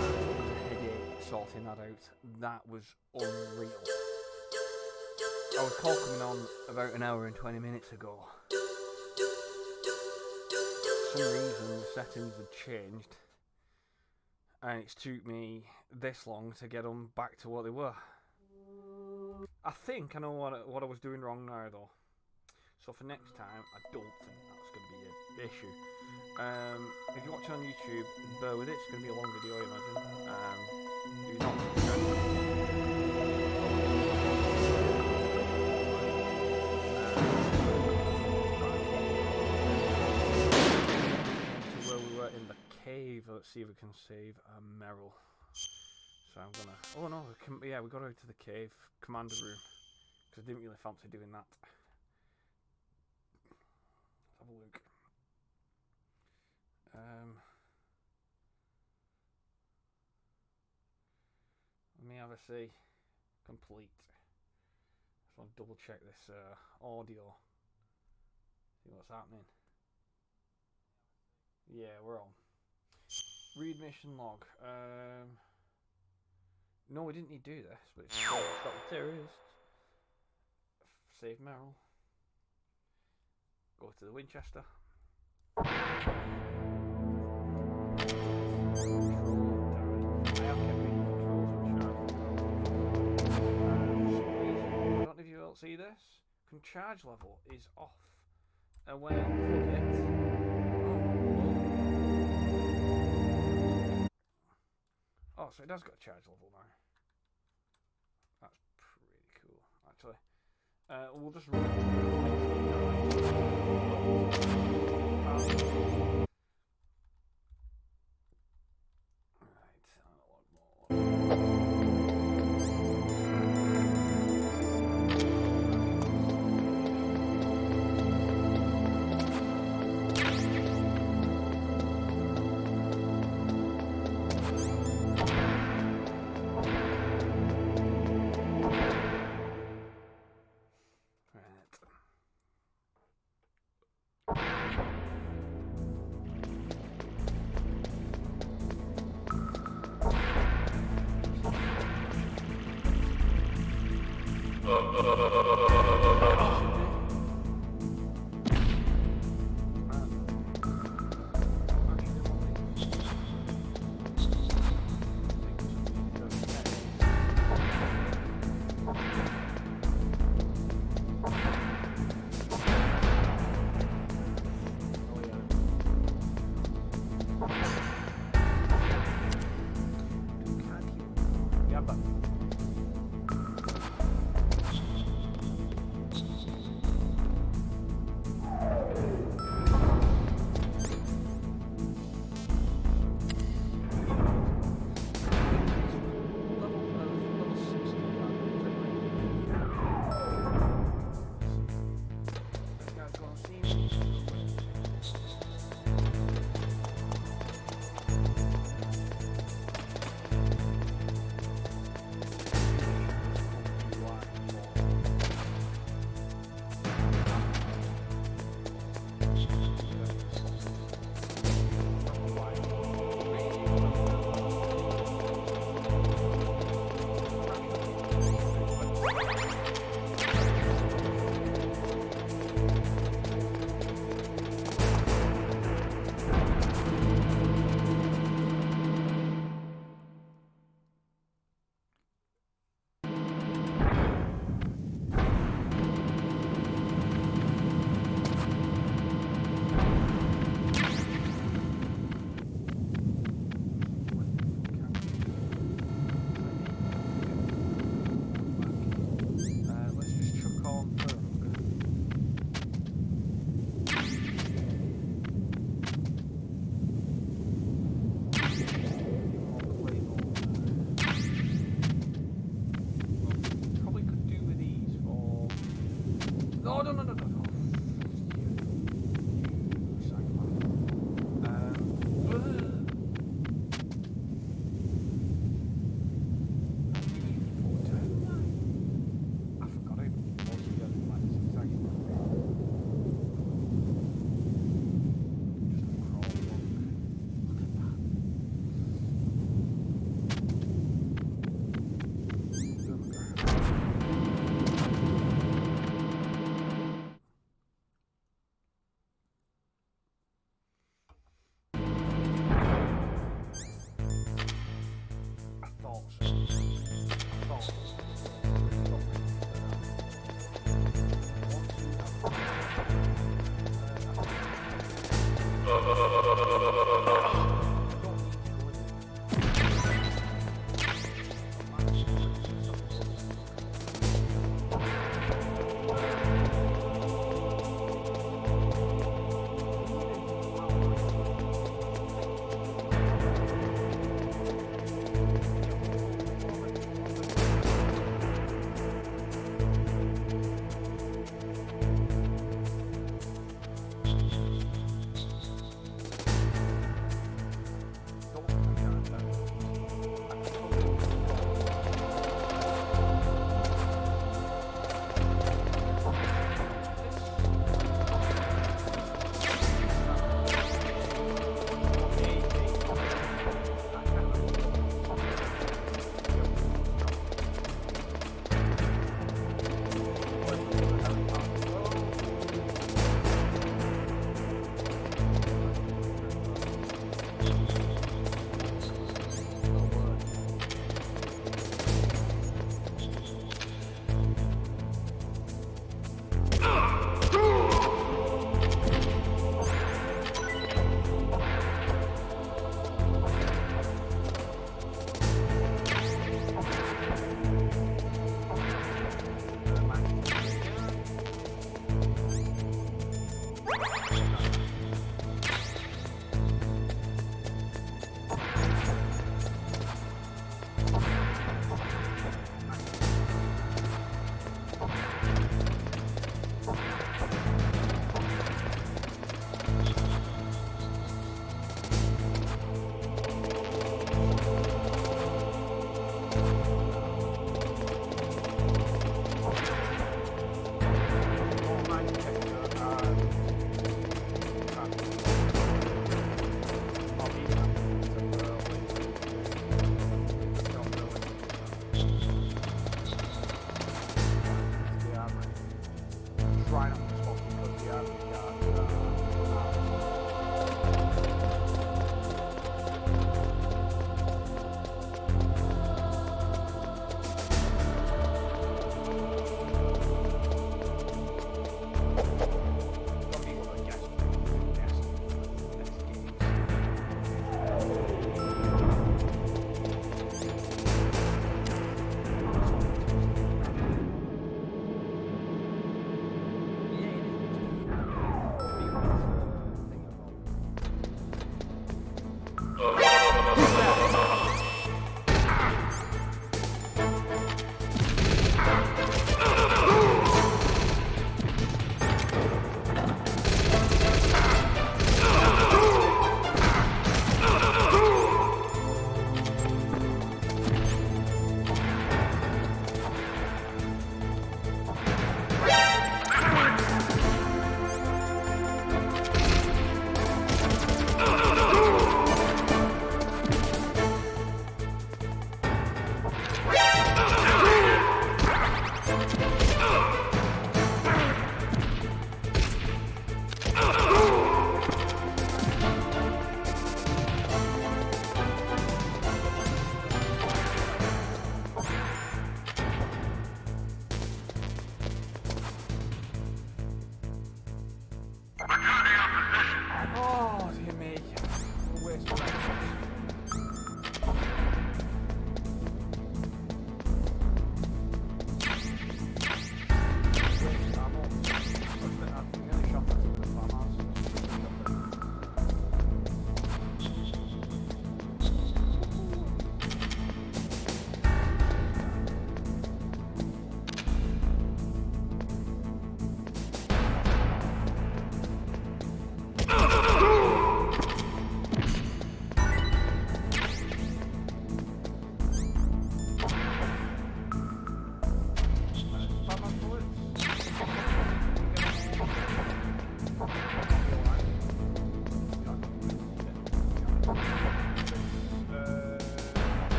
that headache, sorting that out, that was unreal. I was call coming on about an hour and 20 minutes ago. For some reason the settings had changed, and it's took me this long to get them back to what they were. I think I know what I was doing wrong now though. So for next time, I don't think that's going to be an issue. If you're watching on YouTube, bear with it. It's going to be a long video, I imagine. If you're not subscribed, to where we were in the cave. Let's see if we can save Meryl. So I'm gonna. Oh no, yeah, we got out to the cave commander room because I didn't really fancy doing that. Let's have a look. Let me have a see. Complete. Just want to double check this audio. See what's happening. Yeah, we're on. Read mission log. No, we didn't need to do this, but it's got materials. Save Meryl. Go to the Winchester. I don't know if you all see this. Charge level is off. And when I plug it. Oh, so it does got a charge level now. That's pretty cool, actually. We'll just run it.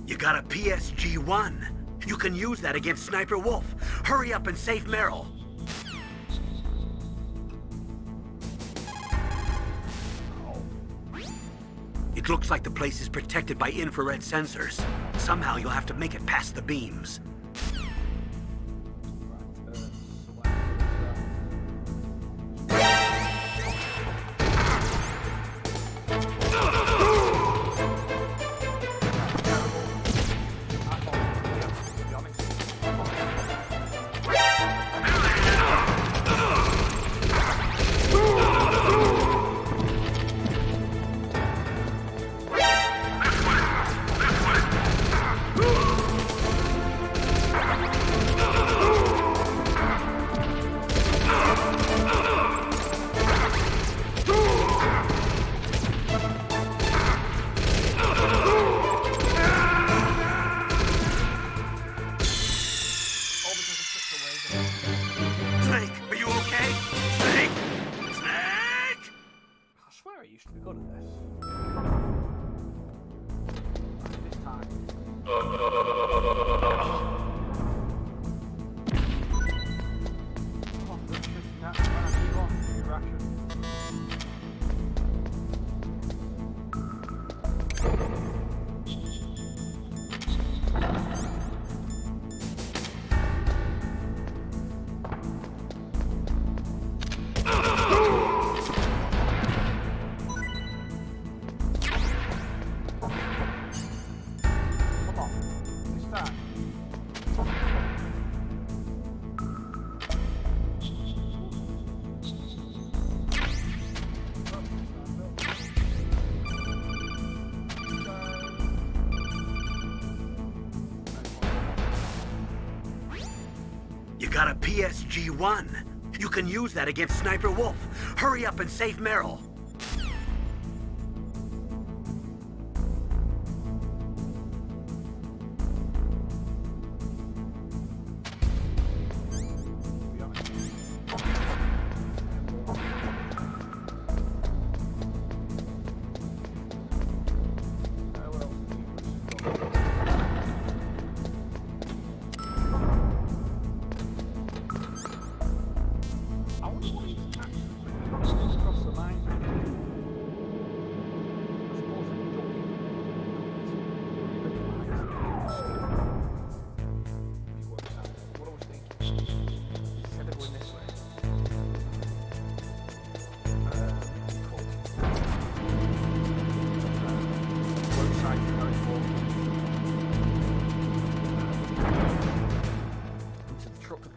You got a PSG-1. You can use that against Sniper Wolf. Hurry up and save Meryl. It looks like the place is protected by infrared sensors. Somehow you'll have to make it past the beams. You got a PSG-1. You can use that against Sniper Wolf. Hurry up and save Meryl.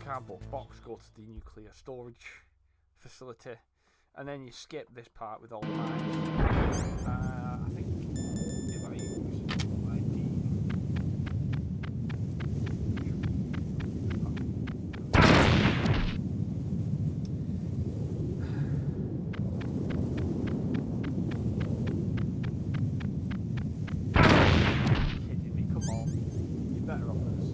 Cardboard box, go to the nuclear storage facility, and then you skip this part with all the mines. I think if I use ID. Kidding me? Come on, you're better off with this.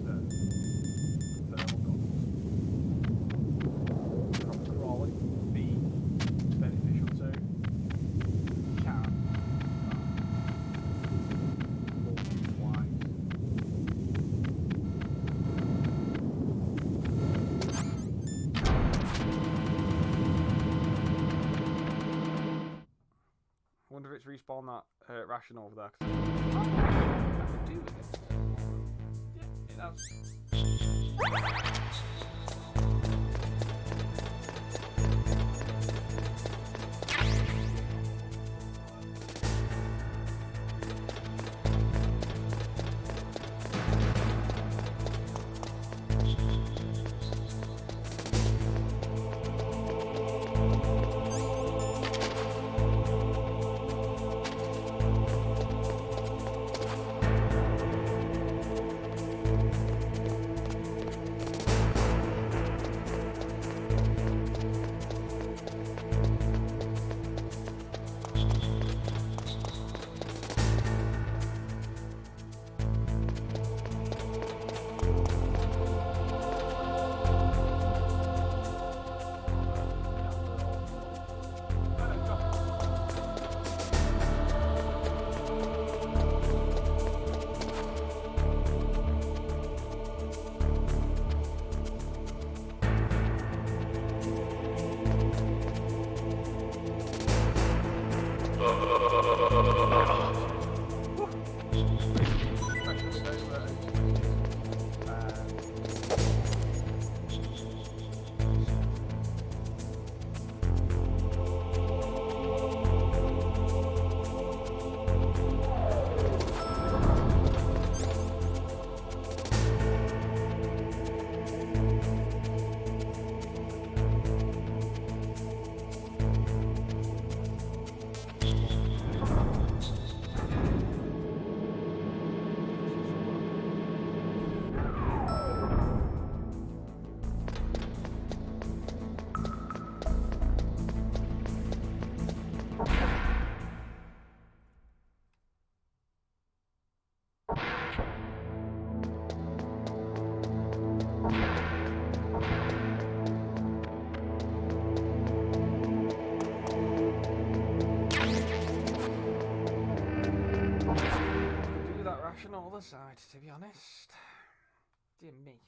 Wonder if it's respawn that ration over there. I could do with it. Yeah, it has. All the sides, to be honest. Dear me.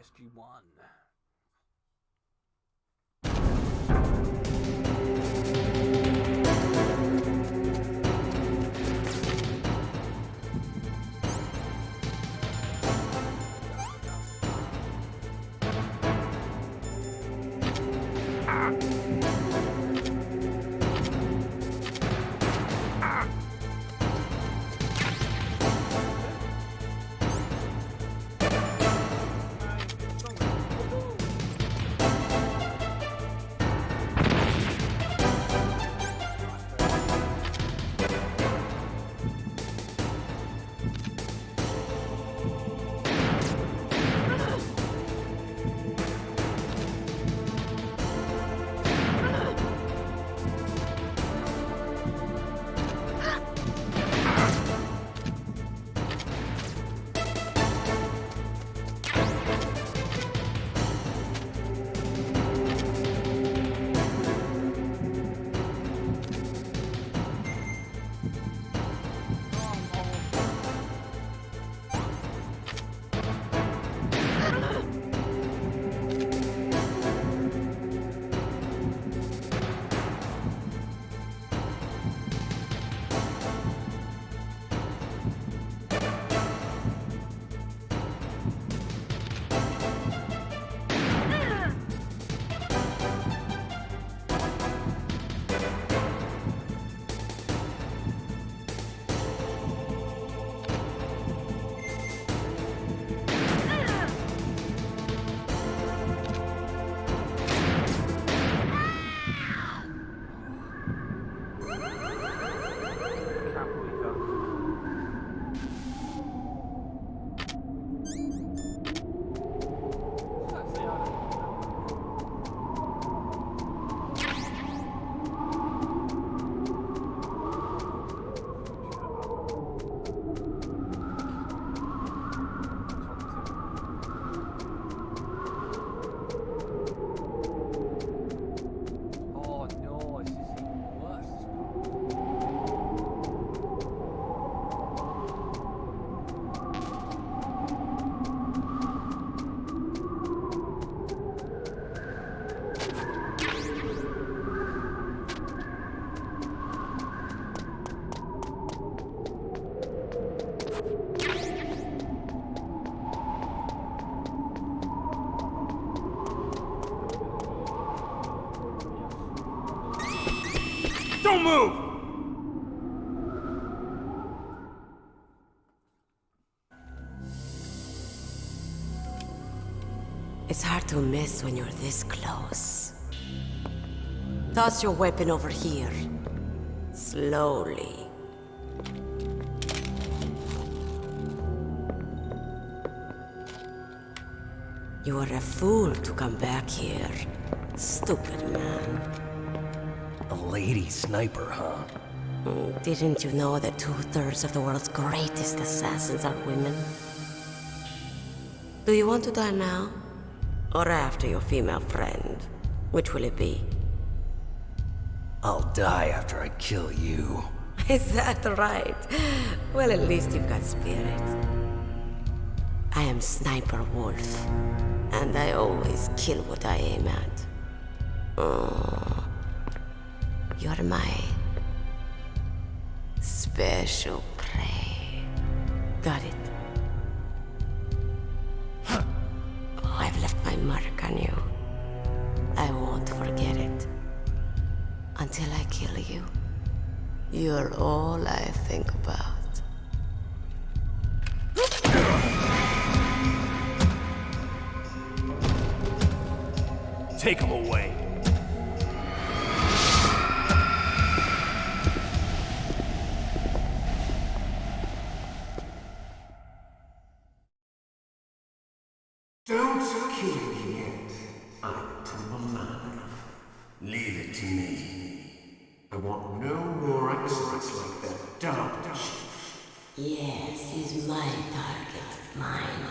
PSG1. Don't move! It's hard to miss when you're this close. Toss your weapon over here. Slowly. You were a fool to come back here. Stupid man. A lady sniper, huh? Didn't you know that 2/3 of the world's greatest assassins are women? Do you want to die now? Or after your female friend? Which will it be? I'll die after I kill you. Is that right? Well, at least you've got spirit. I am Sniper Wolf, and I always kill what I aim at. Oh, you're my special prey. Got it? Oh, I've left my mark on you. I won't forget it. Until I kill you. You're all I think about. Take him away. Don't kill me yet. I'm alive. Leave it to me. I want no more accidents like that dark chief. Yes, he's my target. Mine.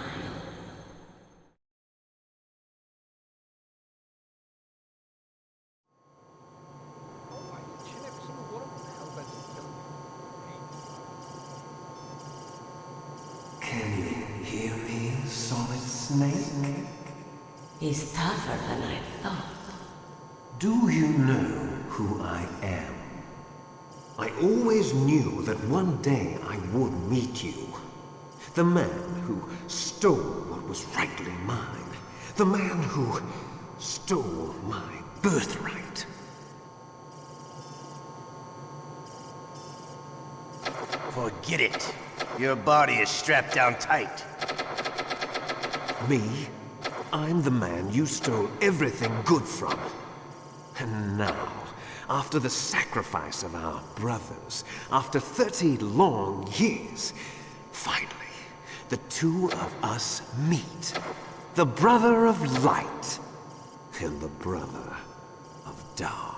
Can you hear me, Solid Snake? He's tougher than I thought. Do you know who I am? I always knew that one day I would meet you. The man who stole what was rightly mine. The man who stole my birthright. Forget it. Your body is strapped down tight. Me? I'm the man you stole everything good from. And now, after the sacrifice of our brothers, after 30 long years, finally, the two of us meet. The brother of light and the brother of dark.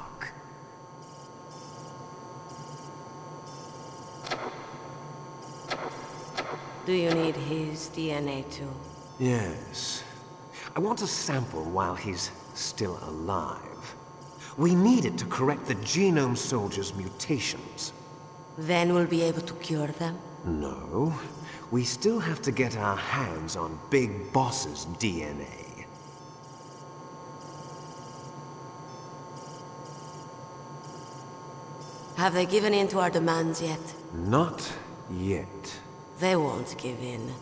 Do you need his DNA too? Yes. I want a sample while he's still alive. We need it to correct the Genome Soldier's mutations. Then we'll be able to cure them? No. We still have to get our hands on Big Boss's DNA. Have they given in to our demands yet? Not yet. They won't give in.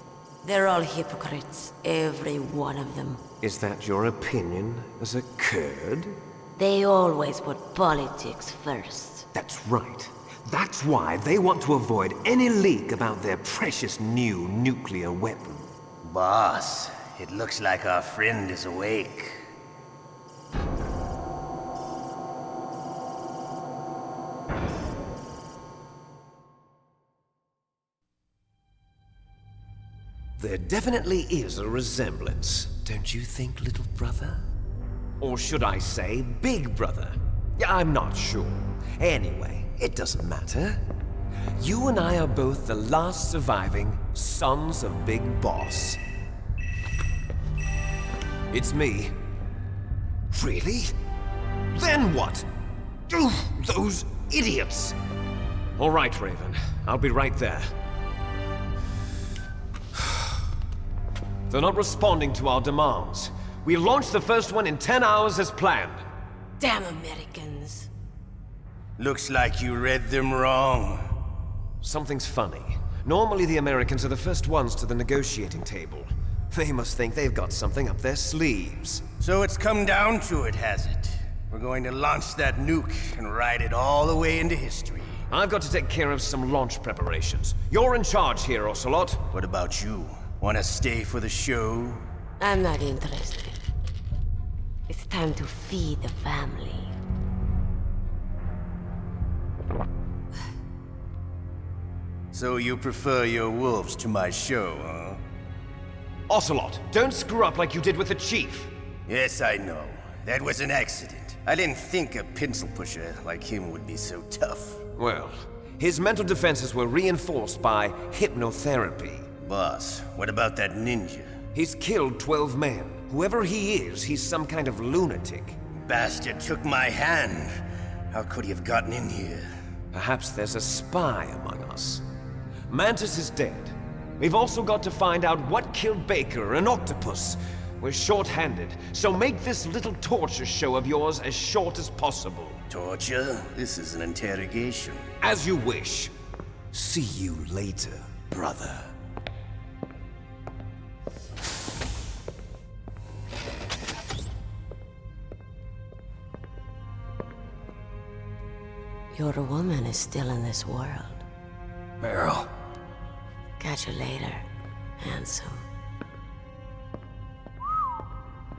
They're all hypocrites, every one of them. Is that your opinion as a Kurd? They always put politics first. That's right. That's why they want to avoid any leak about their precious new nuclear weapon. Boss, it looks like our friend is awake. There definitely is a resemblance, don't you think, little brother? Or should I say, big brother? Yeah, I'm not sure. Anyway, it doesn't matter. You and I are both the last surviving sons of Big Boss. It's me. Really? Then what? Oof, those idiots! All right, Raven. I'll be right there. They're not responding to our demands. We launched the first one in 10 hours as planned. Damn Americans. Looks like you read them wrong. Something's funny. Normally the Americans are the first ones to the negotiating table. They must think they've got something up their sleeves. So it's come down to it, has it? We're going to launch that nuke and ride it all the way into history. I've got to take care of some launch preparations. You're in charge here, Ocelot. What about you? Want to stay for the show? I'm not interested. It's time to feed the family. So you prefer your wolves to my show, huh? Ocelot, don't screw up like you did with the Chief. Yes, I know. That was an accident. I didn't think a pencil pusher like him would be so tough. Well, his mental defenses were reinforced by hypnotherapy. Boss, what about that ninja? He's killed 12 men. Whoever he is, he's some kind of lunatic. Bastard took my hand. How could he have gotten in here? Perhaps there's a spy among us. Mantis is dead. We've also got to find out what killed Baker and Octopus. We're short-handed, so make this little torture show of yours as short as possible. Torture? This is an interrogation. As you wish. See you later, brother. Your woman is still in this world. Meryl. Catch you later, handsome.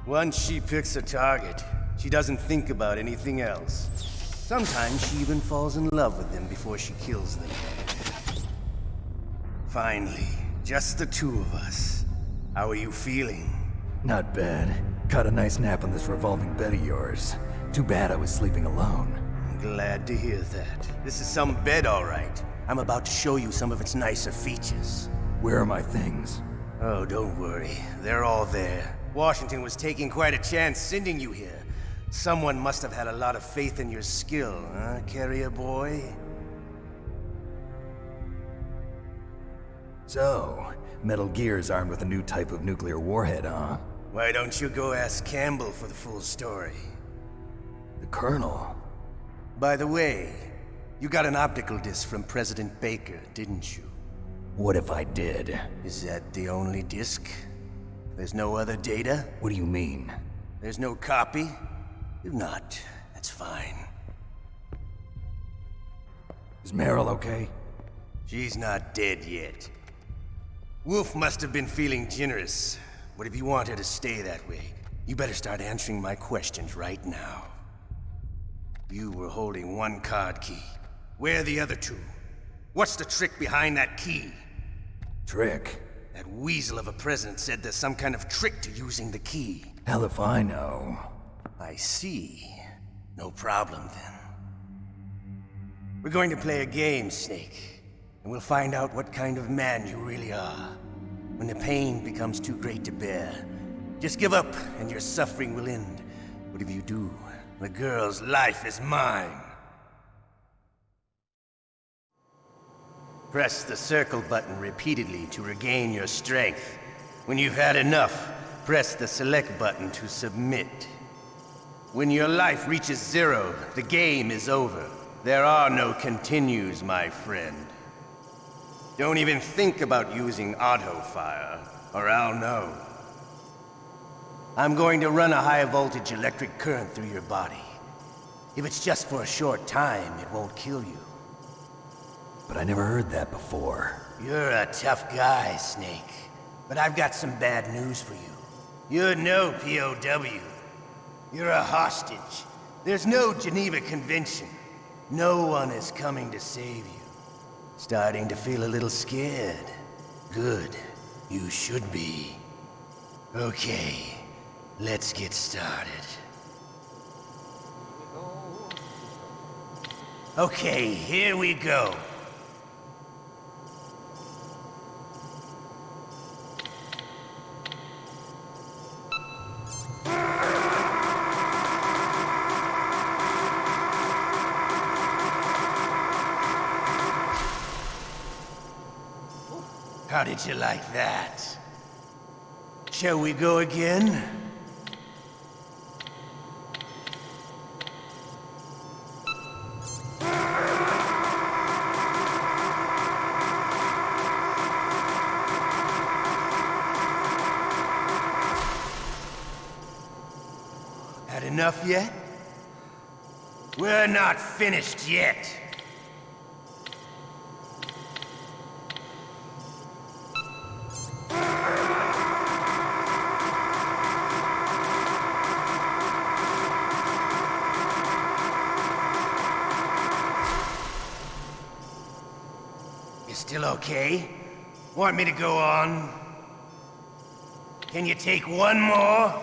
Once she picks a target, she doesn't think about anything else. Sometimes she even falls in love with them before she kills them. Finally, just the two of us. How are you feeling? Not bad. Caught a nice nap on this revolving bed of yours. Too bad I was sleeping alone. Glad to hear that. This is some bed, all right. I'm about to show you some of its nicer features. Where are my things? Oh, don't worry. They're all there. Washington was taking quite a chance sending you here. Someone must have had a lot of faith in your skill, huh, carrier boy? So, Metal Gear's armed with a new type of nuclear warhead, huh? Why don't you go ask Campbell for the full story? The Colonel? By the way, you got an optical disc from President Baker, didn't you? What if I did? Is that the only disc? There's no other data? What do you mean? There's no copy? If not, that's fine. Is Meryl okay? She's not dead yet. Wolf must have been feeling generous. But if you want her to stay that way, you better start answering my questions right now. You were holding one card key. Where are the other two? What's the trick behind that key? Trick? That weasel of a president said there's some kind of trick to using the key. Hell if I know. I see. No problem then. We're going to play a game, Snake. And we'll find out what kind of man you really are. When the pain becomes too great to bear, just give up and your suffering will end. But if you do, the girl's life is mine. Press the circle button repeatedly to regain your strength. When you've had enough, press the select button to submit. When your life reaches 0, the game is over. There are no continues, my friend. Don't even think about using auto-fire, or I'll know. I'm going to run a high-voltage electric current through your body. If it's just for a short time, it won't kill you. But I never heard that before. You're a tough guy, Snake. But I've got some bad news for you. You're no POW. You're a hostage. There's no Geneva Convention. No one is coming to save you. Starting to feel a little scared. Good. You should be. Okay, let's get started. Okay, here we go. How did you like that? Shall we go again? Had enough yet? We're not finished yet. You still okay? Want me to go on? Can you take one more?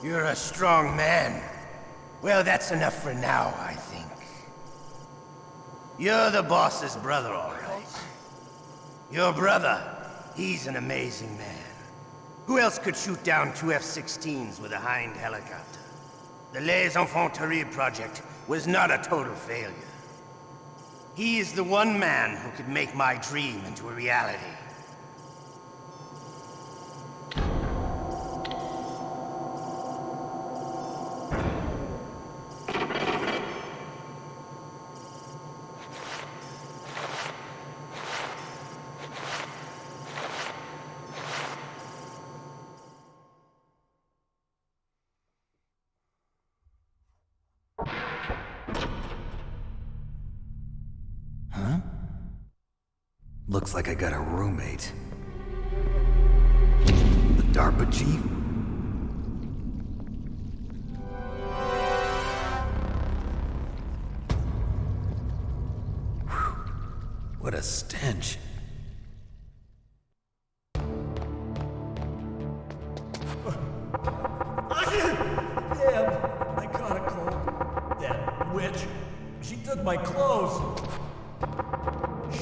You're a strong man. Well, that's enough for now, I think. You're the boss's brother, all right. Your brother, he's an amazing man. Who else could shoot down two F-16s with a Hind helicopter? The Les Enfants Terribles project was not a total failure. He is the one man who could make my dream into a reality. Looks like I got a roommate. The DARPA chief? Whew. What a stench. Damn, I caught a cold. That witch. She took my clothes.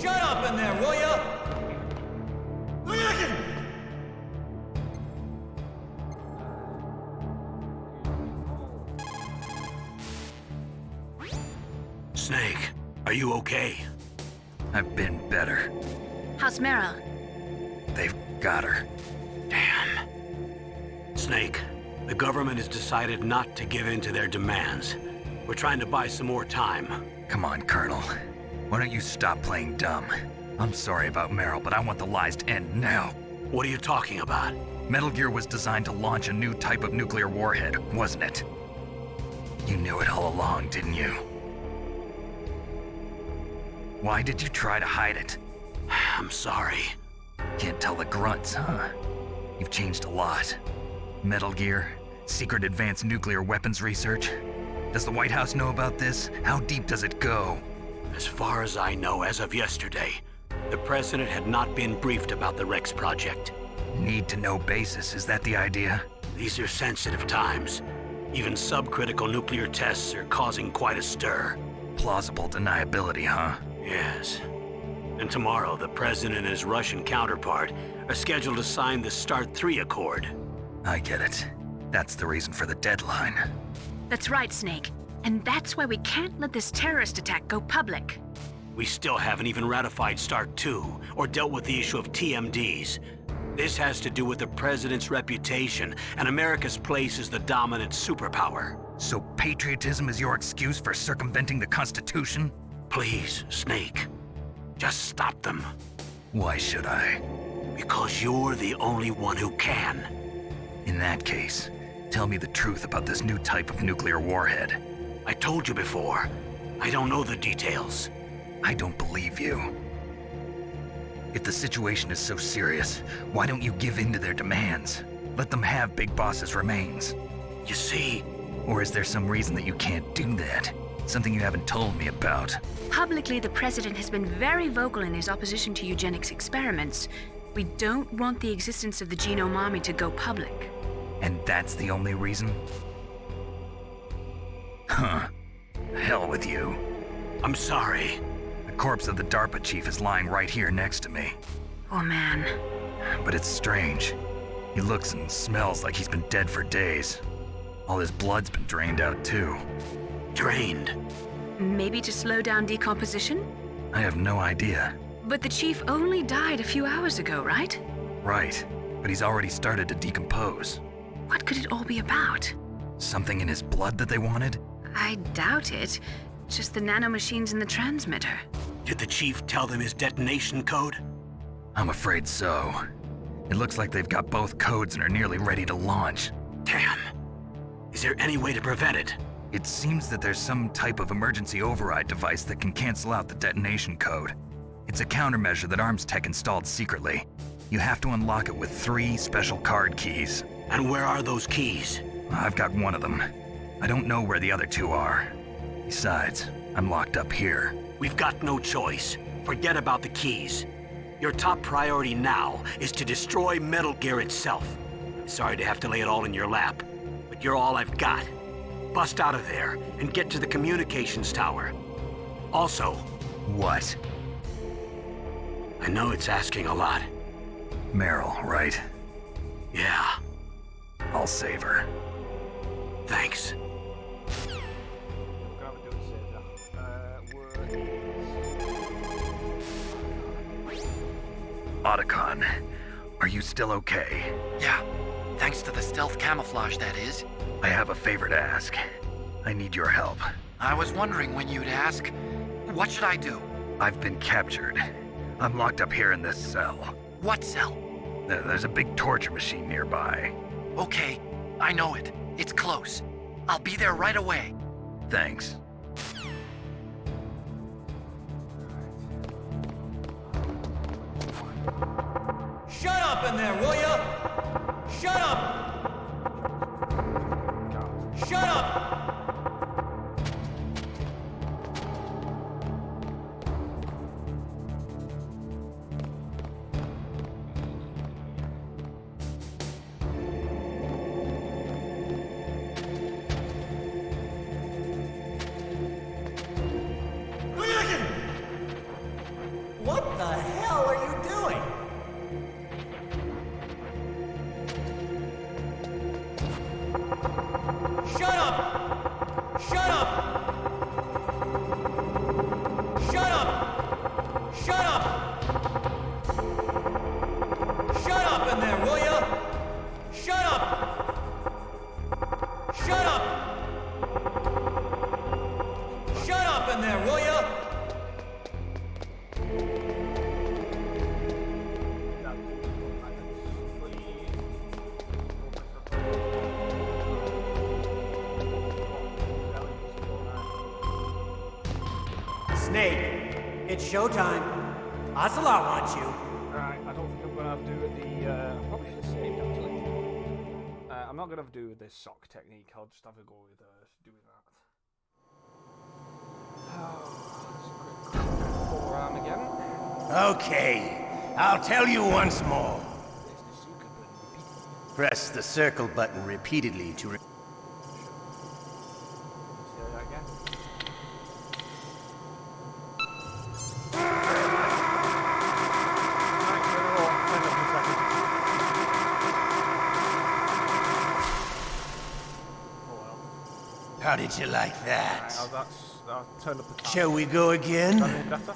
Shut up in there, will ya? Snake, are you okay? I've been better. How's Meryl? They've got her. Damn. Snake, the government has decided not to give in to their demands. We're trying to buy some more time. Come on, Colonel. Why don't you stop playing dumb? I'm sorry about Meryl, but I want the lies to end now. What are you talking about? Metal Gear was designed to launch a new type of nuclear warhead, wasn't it? You knew it all along, didn't you? Why did you try to hide it? I'm sorry. Can't tell the grunts, huh? You've changed a lot. Metal Gear, secret advanced nuclear weapons research. Does the White House know about this? How deep does it go? As far as I know, as of yesterday, the president had not been briefed about the Rex project. Need-to-know basis, is that the idea? These are sensitive times. Even subcritical nuclear tests are causing quite a stir. Plausible deniability, huh? Yes. And tomorrow, the president and his Russian counterpart are scheduled to sign the START 3 Accord. I get it. That's the reason for the deadline. That's right, Snake. And that's why we can't let this terrorist attack go public. We still haven't even ratified START 2 or dealt with the issue of TMDs. This has to do with the president's reputation and America's place as the dominant superpower. So patriotism is your excuse for circumventing the Constitution? Please, Snake, just stop them. Why should I? Because you're the only one who can. In that case, tell me the truth about this new type of nuclear warhead. I told you before, I don't know the details. I don't believe you. If the situation is so serious, why don't you give in to their demands? Let them have Big Boss's remains. You see... Or is there some reason that you can't do that? Something you haven't told me about? Publicly, the president has been very vocal in his opposition to eugenics experiments. We don't want the existence of the Genome Army to go public. And that's the only reason? Huh. Hell with you. I'm sorry. The corpse of the DARPA chief is lying right here next to me. Oh man. But it's strange. He looks and smells like he's been dead for days. All his blood's been drained out too. Drained? Maybe to slow down decomposition? I have no idea. But the chief only died a few hours ago, right? Right, but he's already started to decompose. What could it all be about? Something in his blood that they wanted? I doubt it. Just the nanomachines in the transmitter. Did the chief tell them his detonation code? I'm afraid so. It looks like they've got both codes and are nearly ready to launch. Damn. Is there any way to prevent it? It seems that there's some type of emergency override device that can cancel out the detonation code. It's a countermeasure that Arms Tech installed secretly. You have to unlock it with 3 special card keys. And where are those keys? I've got one of them. I don't know where the other 2 are. Besides, I'm locked up here. We've got no choice. Forget about the keys. Your top priority now is to destroy Metal Gear itself. Sorry to have to lay it all in your lap, but you're all I've got. Bust out of there and get to the communications tower. Also, What? I know it's asking a lot. Meryl, right? Yeah, I'll save her. thanks. Gotta do it, save that. Otacon, are you still okay? Yeah, thanks to the stealth camouflage, that is. I have a favor to ask. I need your help. I was wondering when you'd ask. What should I do? I've been captured. I'm locked up here in this cell. What cell? There's a big torture machine nearby. Okay, I know it. It's close. I'll be there right away. Thanks. Shut up in there, will ya? Shut up! Shut up! What the hell are you doing? Shut up! Shut up! Shut up! Shut up! Shut up in there, will ya? Shut up! Shut up! Shut up in there, will ya? Snake, it's showtime. Ocelot wants you. Alright, I don't think I'm gonna have to do with the. I probably should have saved actually. I'm not gonna have to do with this sock technique. I'll just have to go with doing that. Forearm again. Okay, I'll tell you once more. Press the circle button repeatedly to Say that again. How did you like that? I'll turn up the time. Shall we go again? That any better?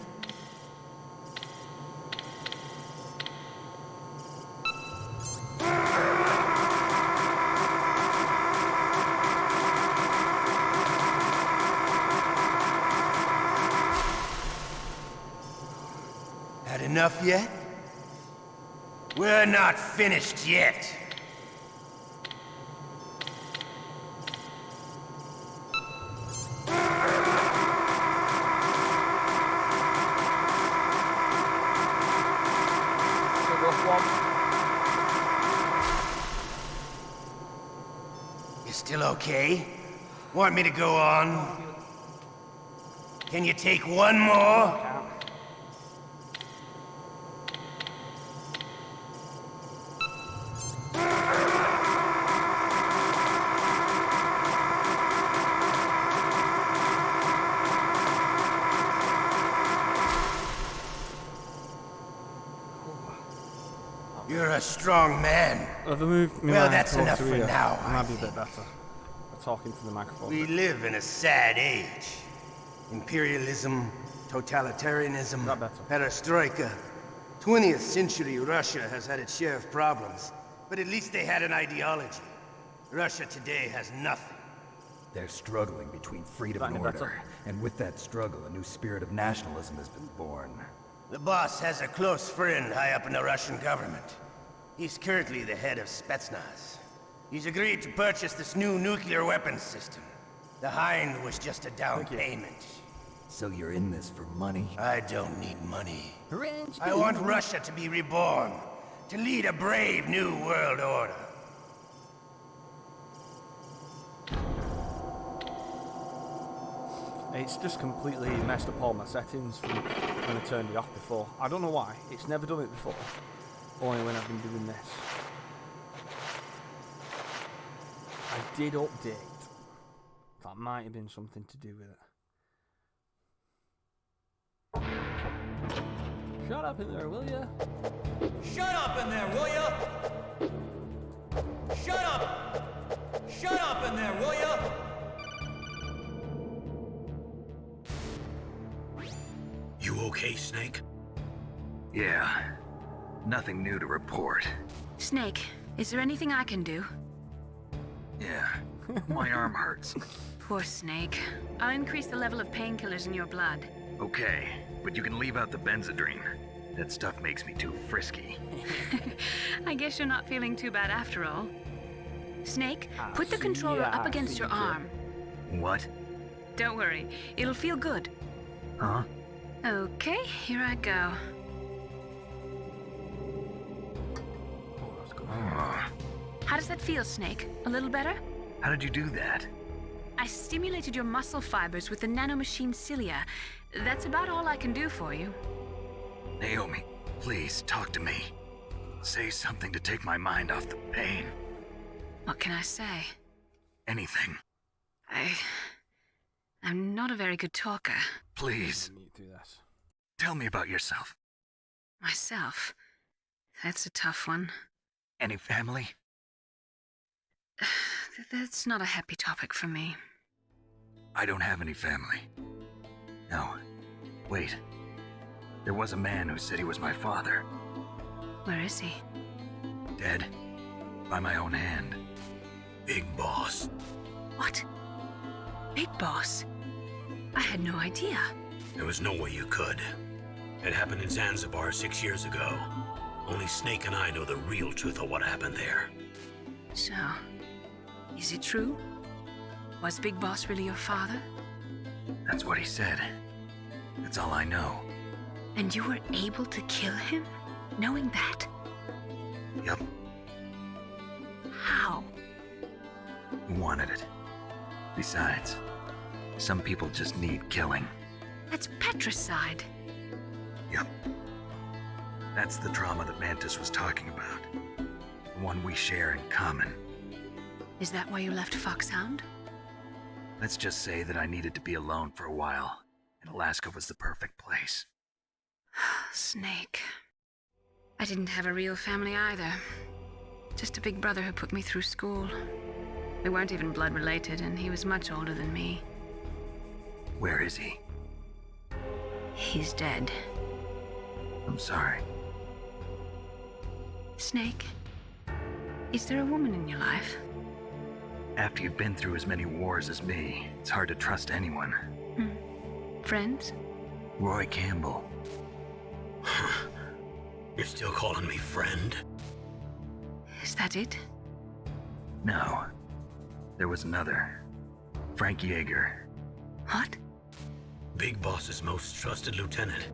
Had enough yet? We're not finished yet. You still okay? Want me to go on? Can you take one more? You're a strong man. I've moved me Well, mic that's closer enough to for here. now, It I might be a bit better. Talking to the microphone. We live in a sad age. Imperialism, totalitarianism, Not better. perestroika. 20th century Russia has had its share of problems, but at least they had an ideology. Russia today has nothing. They're struggling between freedom and Any order. better? And with that struggle, a new spirit of nationalism has been born. The boss has a close friend high up in the Russian government. He's currently the head of Spetsnaz. He's agreed to purchase this new nuclear weapons system. The Hind was just a down payment. So you're in this for money? I don't need money. I want Russia to be reborn, to lead a brave new world order. It's just completely messed up all my settings from when I turned it off before. I don't know why. It's never done it before. Only when I've been doing this. I did update. That might have been something to do with it. Shut up in there, will ya? Shut up in there, will ya? Shut up! Shut up in there, will ya? You okay, Snake? Yeah. Nothing new to report. Snake, is there anything I can do? Yeah. My arm hurts. Poor Snake. I'll increase the level of painkillers in your blood. Okay, but you can leave out the Benzedrine. That stuff makes me too frisky. I guess you're not feeling too bad after all. Snake, put the controller up against your arm. What? Don't worry, it'll feel good. Huh? Okay, here I go. How does that feel, Snake? A little better? How did you do that? I stimulated your muscle fibers with the nanomachine cilia. That's about all I can do for you. Naomi, please talk to me. Say something to take my mind off the pain. What can I say? Anything. I'm not a very good talker. Please. Tell me about yourself. Myself? That's a tough one. Any family? That's not a happy topic for me. I don't have any family. No. Wait. There was a man who said he was my father. Where is he? Dead. By my own hand. Big Boss. What? Big Boss? I had no idea. There was no way you could. It happened in Zanzibar 6 years ago. Only Snake and I know the real truth of what happened there. So, is it true? Was Big Boss really your father? That's what he said. That's all I know. And you were able to kill him, knowing that? Yup. How? He wanted it. Besides, some people just need killing. That's patricide. Yup. That's the trauma that Mantis was talking about. The one we share in common. Is that why you left Foxhound? Let's just say that I needed to be alone for a while, and Alaska was the perfect place. Snake. I didn't have a real family either. Just a big brother who put me through school. We weren't even blood related, and he was much older than me. Where is he? He's dead. I'm sorry. Snake, is there a woman in your life? After you've been through as many wars as me, it's hard to trust anyone. Friends? Roy Campbell. You're still calling me friend? Is that it? No. There was another. Frank Yeager. What? Big Boss's most trusted lieutenant,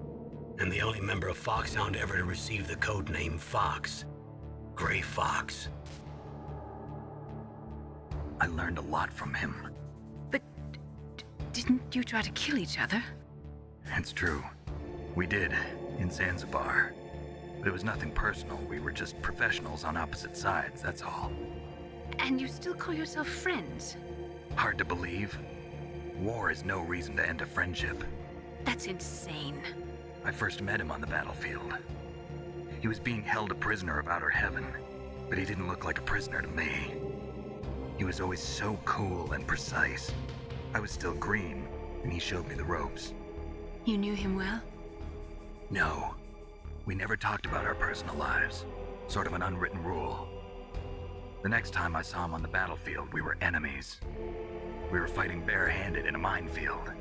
and the only member of Foxhound ever to receive the code name Fox. Gray Fox. I learned a lot from him. But didn't you try to kill each other? It's true. We did, in Zanzibar. But it was nothing personal. We were just professionals on opposite sides, that's all. And you still call yourself friends? Hard to believe. War is no reason to end a friendship. That's insane. I first met him on the battlefield. He was being held a prisoner of outer heaven, but he didn't look like a prisoner to me. He was always so cool and precise. I was still green, and he showed me the ropes. You knew him well? No. We never talked about our personal lives. Sort of an unwritten rule. The next time I saw him on the battlefield, we were enemies. We were fighting barehanded in a minefield.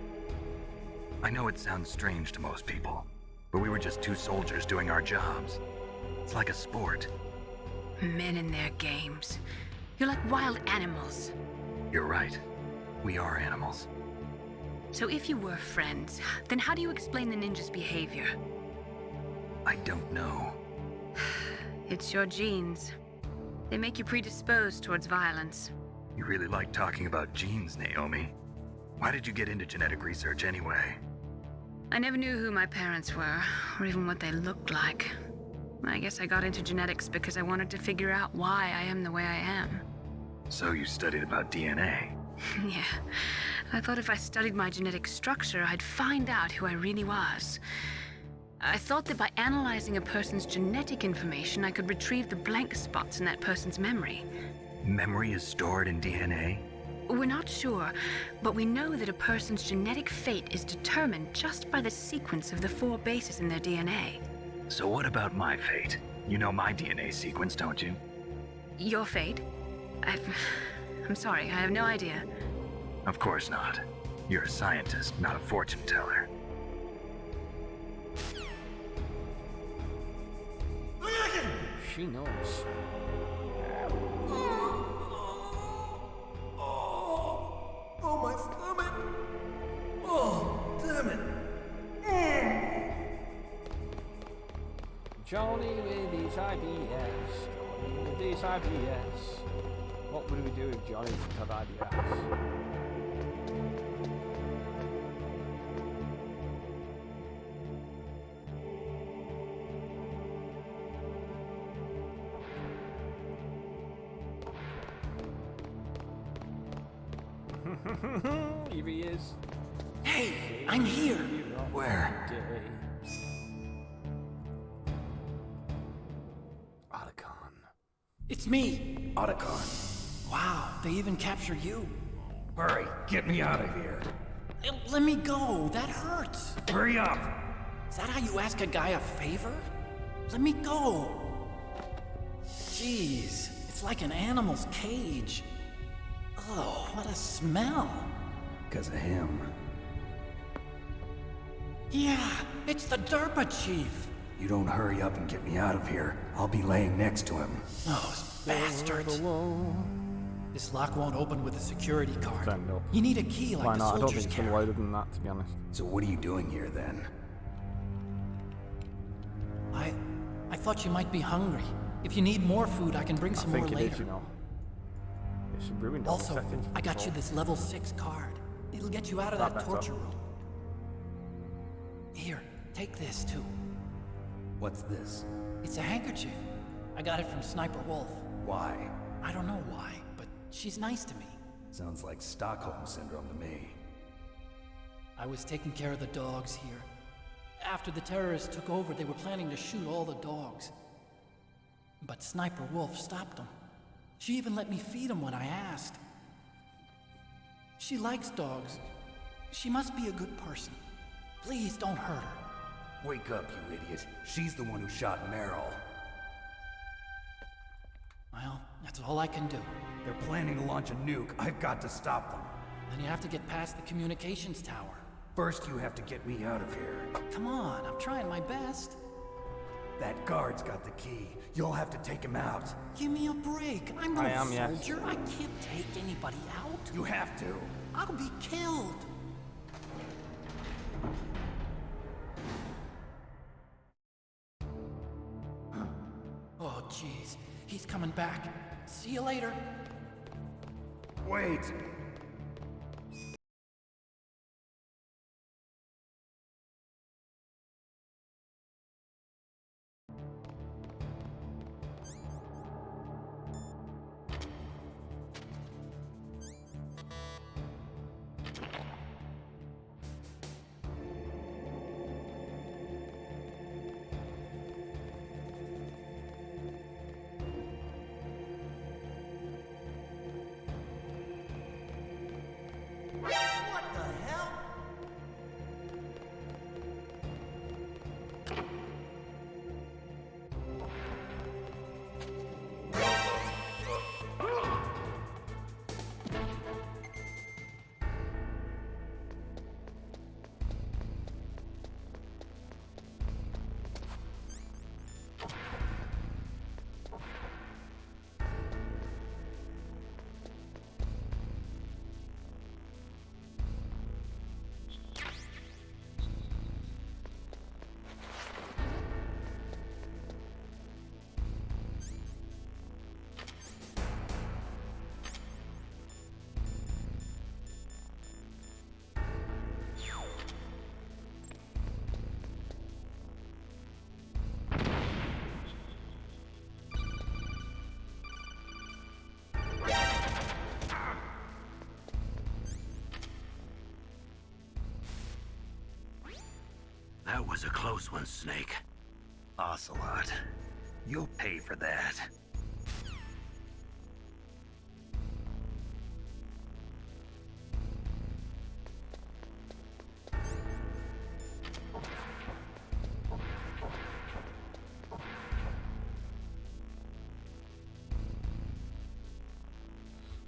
I know it sounds strange to most people, but we were just two soldiers doing our jobs. It's like a sport. Men and their games. You're like wild animals. You're right. We are animals. So if you were friends, then how do you explain the ninja's behavior? I don't know. It's your genes. They make you predisposed towards violence. You really like talking about genes, Naomi. Why did you get into genetic research anyway? I never knew who my parents were, or even what they looked like. I guess I got into genetics because I wanted to figure out why I am the way I am. So you studied about DNA? Yeah. I thought if I studied my genetic structure, I'd find out who I really was. I thought that by analyzing a person's genetic information, I could retrieve the blank spots in that person's memory. Memory is stored in DNA? We're not sure, but we know that a person's genetic fate is determined just by the sequence of the 4 bases in their DNA. So what about my fate? You know my DNA sequence, don't you? Your fate? I'm sorry, I have no idea. Of course not. You're a scientist, not a fortune teller. She knows. Oh, my stomach! Oh, damn it! Johnny with his IBS. Johnny with his IBS. What would we do if Johnny had IBS? Here he is. Hey, I'm here! Where? Otacon. It's me, Otacon. Wow, they even captured you. Hurry, get me out of here. Let me go, that hurts. Hurry up! Is that how you ask a guy a favor? Let me go. Jeez, it's like an animal's cage. Oh, what a smell. Because of him. Yeah, it's the Derpa Chief. You don't hurry up and get me out of here, I'll be laying next to him. Those bastards. This lock won't open with a security card. Stand up. You need a key like Why the not? I don't soldiers think it's carry. wider than that, to be honest. So what are you doing here then? I thought you might be hungry. If you need more food, I can bring some I more think it later. is, you know. It's ruined all the Also, settings. I got you this level 6 card. It'll get you out of that better. torture room. Here, take this too. What's this? It's a handkerchief. I got it from Sniper Wolf. Why? I don't know why, but she's nice to me. Sounds like Stockholm Syndrome to me. I was taking care of the dogs here. After the terrorists took over, they were planning to shoot all the dogs. But Sniper Wolf stopped them. She even let me feed them when I asked. She likes dogs. She must be a good person. Please don't hurt her. Wake up, you idiot. She's the one who shot Meryl. Well, that's all I can do. They're planning to launch a nuke. I've got to stop them. Then you have to get past the communications tower. First, you have to get me out of here. Come on, I'm trying my best. That guard's got the key. You'll have to take him out. Give me a break. I'm no I am, yes. soldier. I can't take anybody out. You have to. I'll be killed. Oh, jeez. He's coming back. See you later. Wait. was a close one, Snake. Ocelot, you'll pay for that.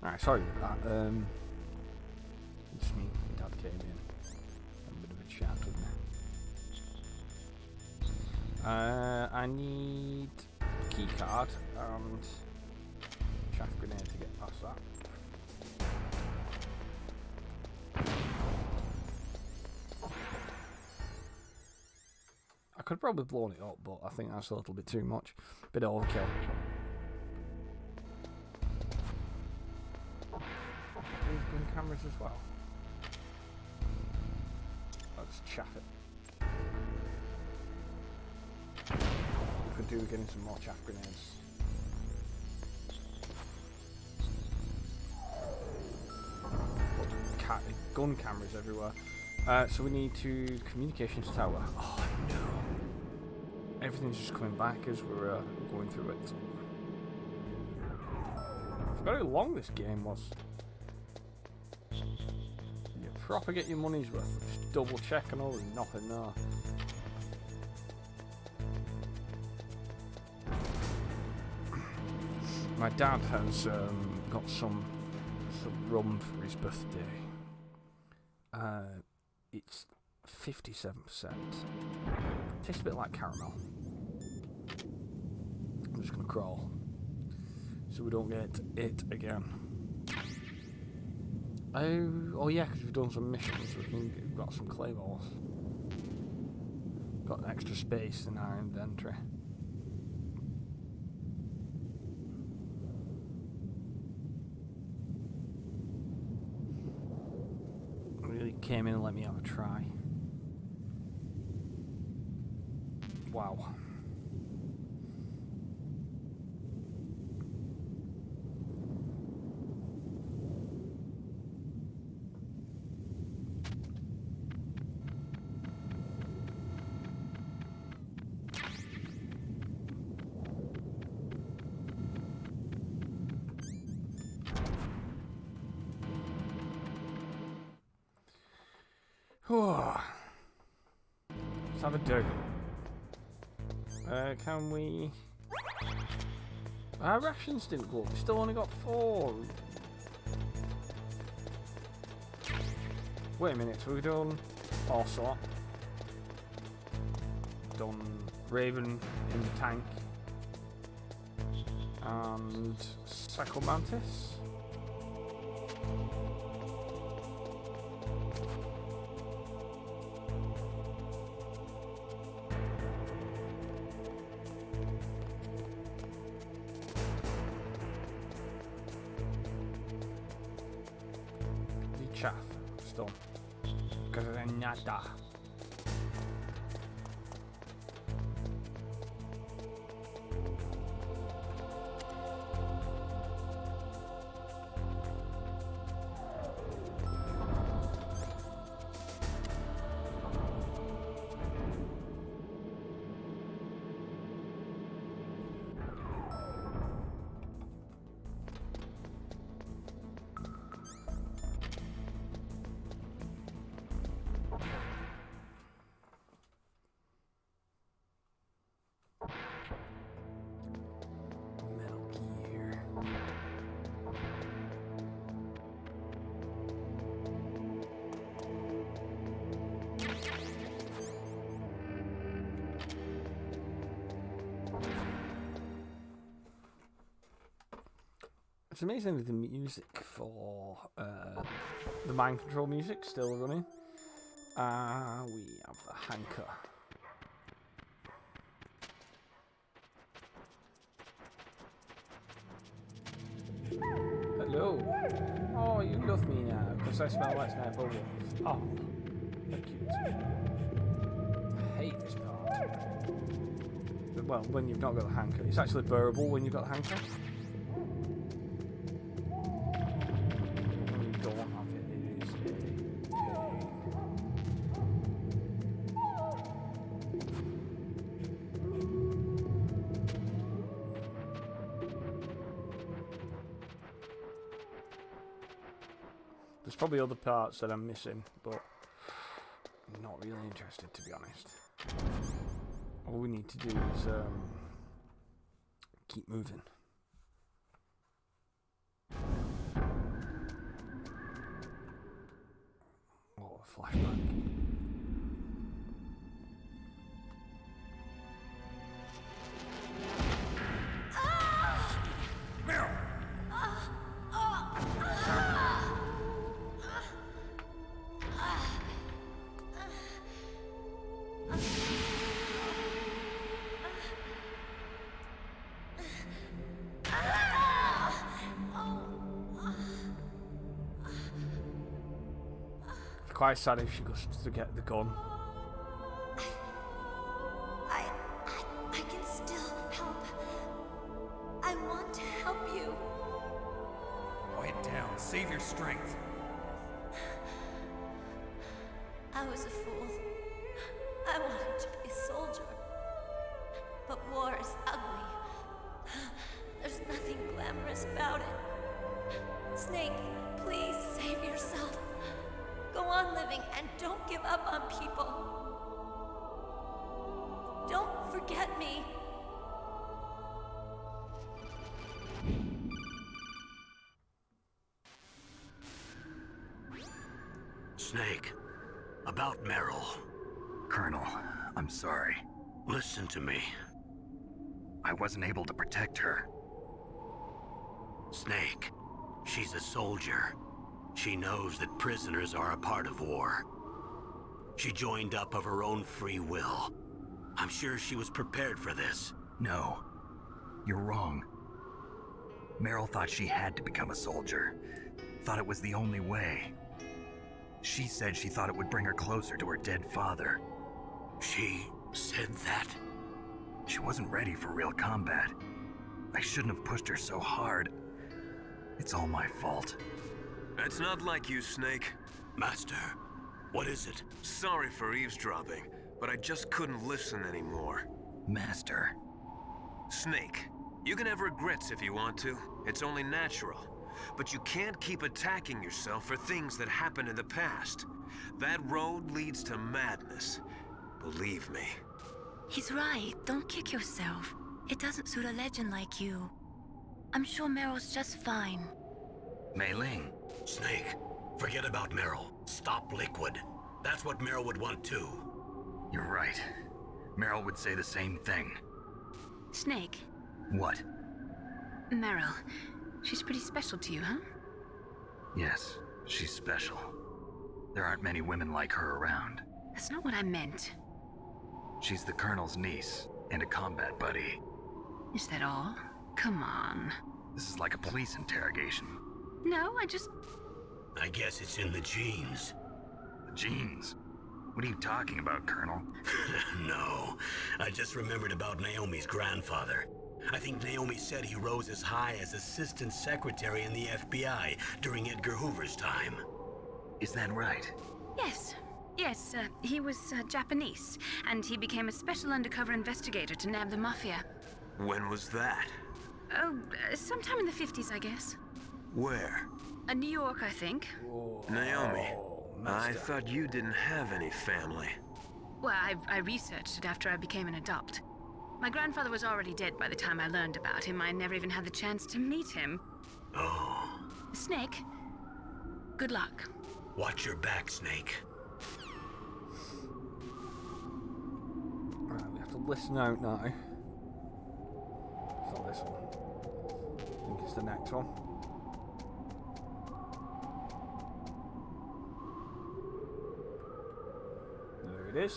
Alright, sorry about that. Just me, Dad came in. Had a bit of a chat with me. I need a key card and chaff grenade to get past that. I could probably blown it up, but I think that's a little bit too much. Bit of overkill. There's gun cameras as well. Let's chaff it. We could do with getting some more chaff grenades. Gun cameras everywhere. So we need to communications tower. Oh no! Everything's just coming back as we're going through it. I forgot how long this game was. You proper get your money's worth. Just double check and all, there's nothing there. My dad has got some rum for his birthday. It's 57%. Tastes a bit like caramel. I'm just gonna crawl so we don't get it again. Oh yeah, because we've done some missions. We've got some claymores. Got extra space in our inventory. Really came in and let me have a try. Wow. Let's have a do. Can we... Our rations didn't go up. We still only got 4. Wait a minute, so we've done Ocelot. Done Raven in the tank. And Psycho Mantis. Chaff, still. Granada. It's amazing that the music for the mind control music still running. We have the hanker. Hello. Oh, you love me now because I smell like sniper wolf. Oh, how cute. I hate this part. Well, when you've not got the hanker, it's actually bearable when you've got the hanker. probably other parts that I'm missing, but I'm not really interested, to be honest. All we need to do is keep moving. Oh, a flashback. Quite sad if she goes to get the gun. I can still help. I want to help you. Quiet down. Save your strength. I was a fool. I wanted to be a soldier. But war is ugly. There's nothing glamorous about it. Snake, please save yourself. Go on living and don't give up on people. Don't forget me. Snake, about Meryl. Colonel, I'm sorry. Listen to me. I wasn't able to protect her. Snake, she's a soldier. She knows that prisoners are a part of war. She joined up of her own free will. I'm sure she was prepared for this. No, you're wrong. Meryl thought she had to become a soldier. Thought it was the only way. She said she thought it would bring her closer to her dead father. She said that? She wasn't ready for real combat. I shouldn't have pushed her so hard. It's all my fault. That's not like you, Snake. Master, what is it? Sorry for eavesdropping, but I just couldn't listen anymore. Master. Snake, you can have regrets if you want to. It's only natural. But you can't keep attacking yourself for things that happened in the past. That road leads to madness. Believe me. He's right. Don't kick yourself. It doesn't suit a legend like you. I'm sure Meryl's just fine. Mei Ling. Snake, forget about Meryl. Stop Liquid. That's what Meryl would want too. You're right. Meryl would say the same thing. Snake. What? Meryl. She's pretty special to you, huh? Yes, she's special. There aren't many women like her around. That's not what I meant. She's the Colonel's niece and a combat buddy. Is that all? Come on. This is like a police interrogation. No, I guess it's in the genes. The genes? What are you talking about, Colonel? No, I just remembered about Naomi's grandfather. I think Naomi said he rose as high as assistant secretary in the FBI during Edgar Hoover's time. Is that right? Yes. Yes, he was Japanese, and he became a special undercover investigator to nab the mafia. When was that? Oh, sometime in the 50s, I guess. Where? New York, I think. Naomi, I thought you didn't have any family. Well, I researched it after I became an adopt. My grandfather was already dead by the time I learned about him. I never even had the chance to meet him. Oh. Snake, good luck. Watch your back, Snake. Right, we have to listen out now. It's not this one. I think it's the next one. There it is.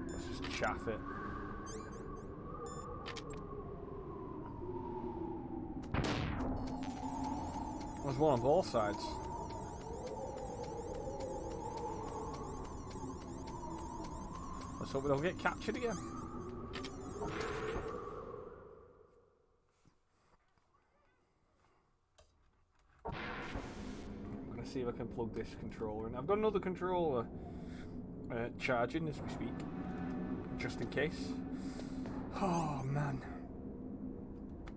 Let's just chaff it. There's one on both sides. Let's hope we don't get captured again. I'm gonna see if I can plug this controller in. I've got another controller charging as we speak, just in case. Oh man,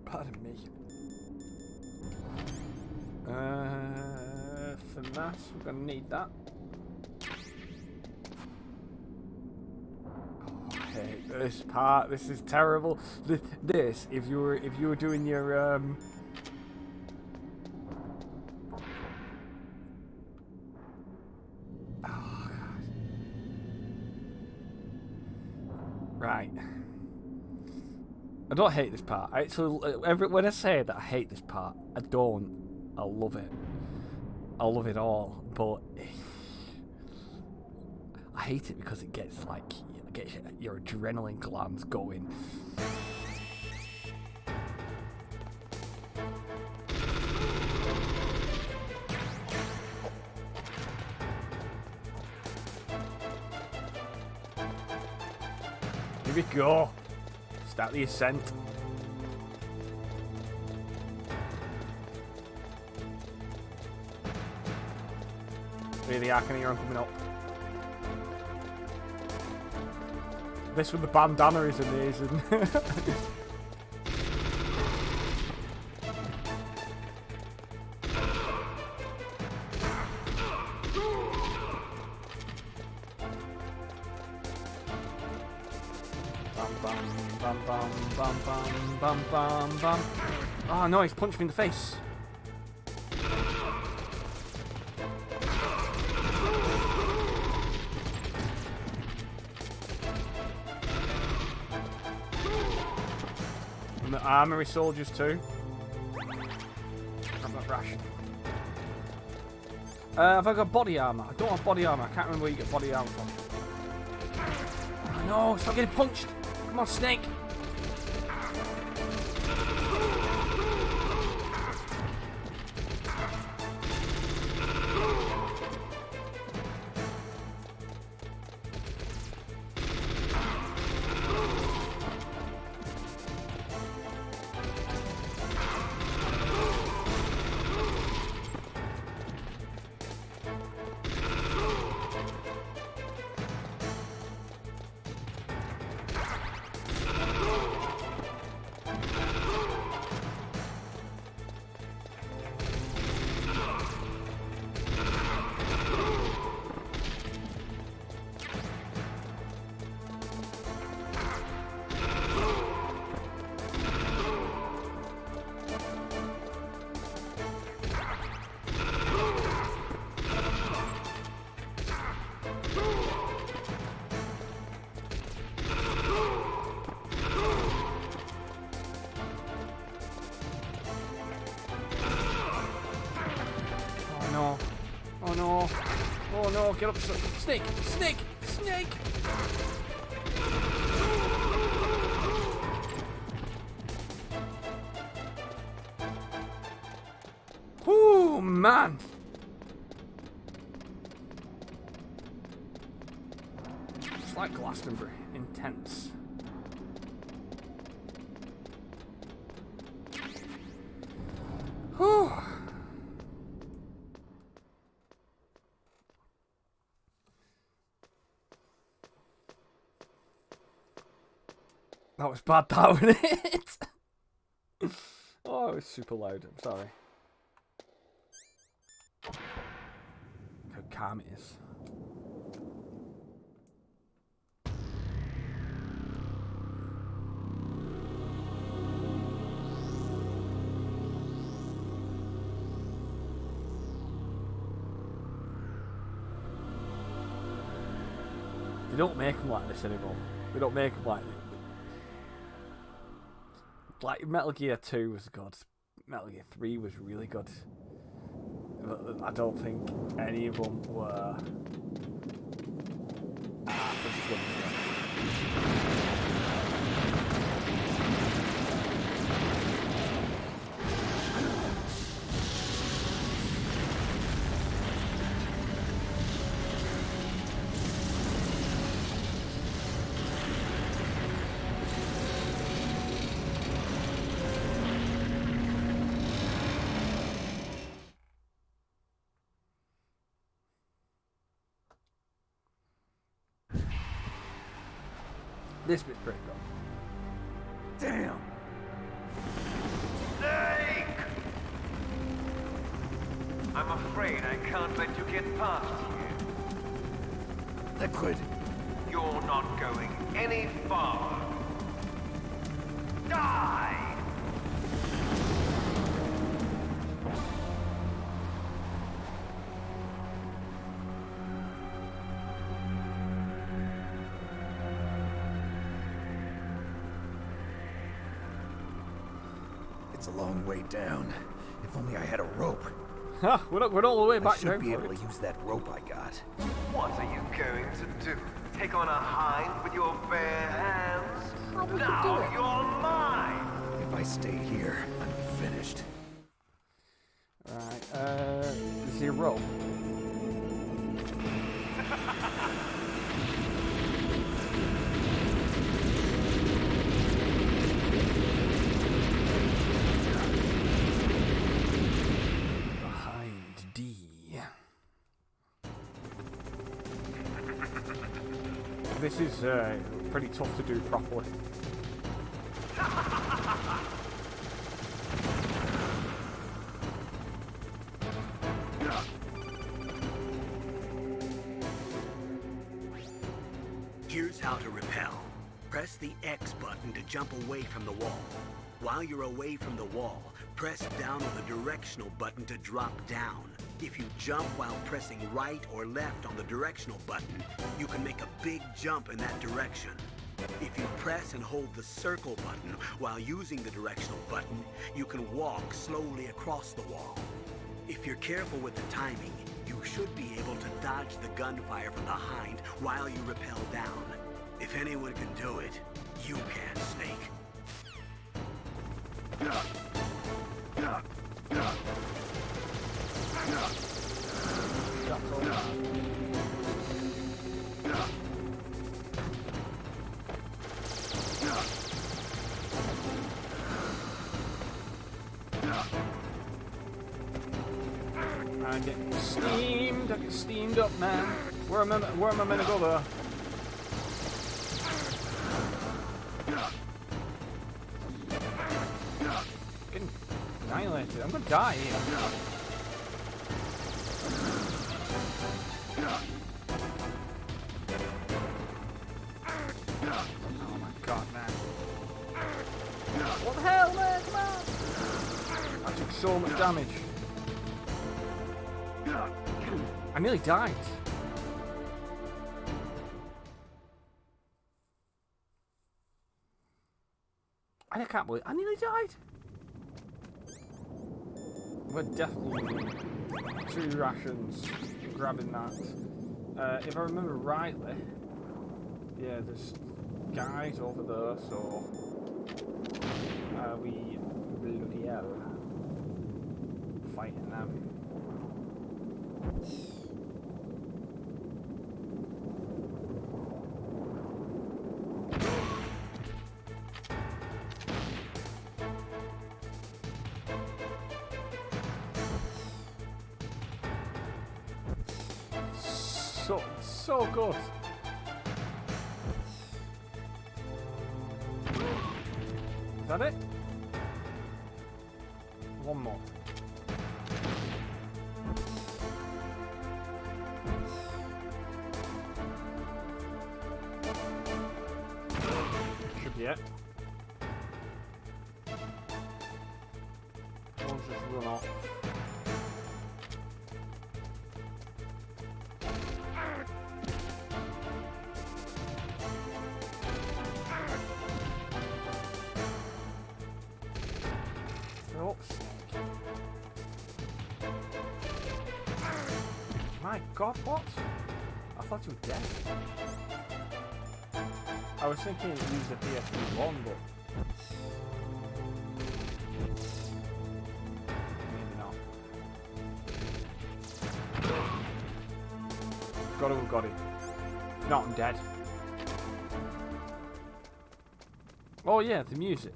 pardon me. Finesse, we're gonna need that. Oh, I hate this part. This is terrible. This, if you were doing your oh God. Right. I don't hate this part. When I say that I hate this part, I don't. I love it. I love it all, but I hate it because it gets your adrenaline glands going. Here we go. Start the ascent. Here the Arcanine coming up. This with the bandana is amazing. Bam, bam, bam, bam, bam, bam, bam. Oh no, he's punched me in the face. And the armory soldiers too. I'm not rash. Have I got body armor? I don't have body armor. I can't remember where you get body armor from. Oh no, stop getting punched. Come on, Snake. Oh no. Oh no, get up. Snake! Snake! Snake! Oh man! It's like Glastonbury. Intense. Whew. That was bad, that wasn't it? Oh, it was super loud. I'm sorry. How calm it is. They don't make them like this anymore. They don't make them like this. Like Metal Gear 2 was good. Metal Gear 3 was really good. But I don't think any of them were as good as that. This bit's pretty good. Damn! Snake! I'm afraid I can't let you get past here. Liquid. You're not going any farther. Die! It's a long way down. If only I had a rope. Huh, we're all the way back I should down be for able it. to use that rope I got. What are you going to do? Take on a hind with your bare hands? Now you're mine! If I stay here, I'm finished. Right, zero. Behind D. This is pretty tough to do properly. Here's how to repel. Press the X button to jump away from the wall. While you're away from the wall, press down on the directional button to drop down. If you jump while pressing right or left on the directional button, you can make a big jump in that direction. If you press and hold the circle button while using the directional button, you can walk slowly across the wall. If you're careful with the timing, you should be able to dodge the gunfire from behind while you rappel down. If anyone can do it, you can, Snake. I get steamed up, man. Where am I meant to go there? Getting annihilated. I'm gonna die here. Oh my god, man. What the hell, man? Come on! I took so much damage. I nearly died. I can't believe I nearly died. We're definitely using 2 rations, grabbing that. If I remember rightly, yeah, there's guys over there, so we bloody hell fighting them. So good. Is that it? One more. Should be it. One's just run off. My god, what? I thought you were dead. I was thinking it used a PSP1, but maybe not. Gotta have got him. Not, I'm dead. Oh yeah, the music.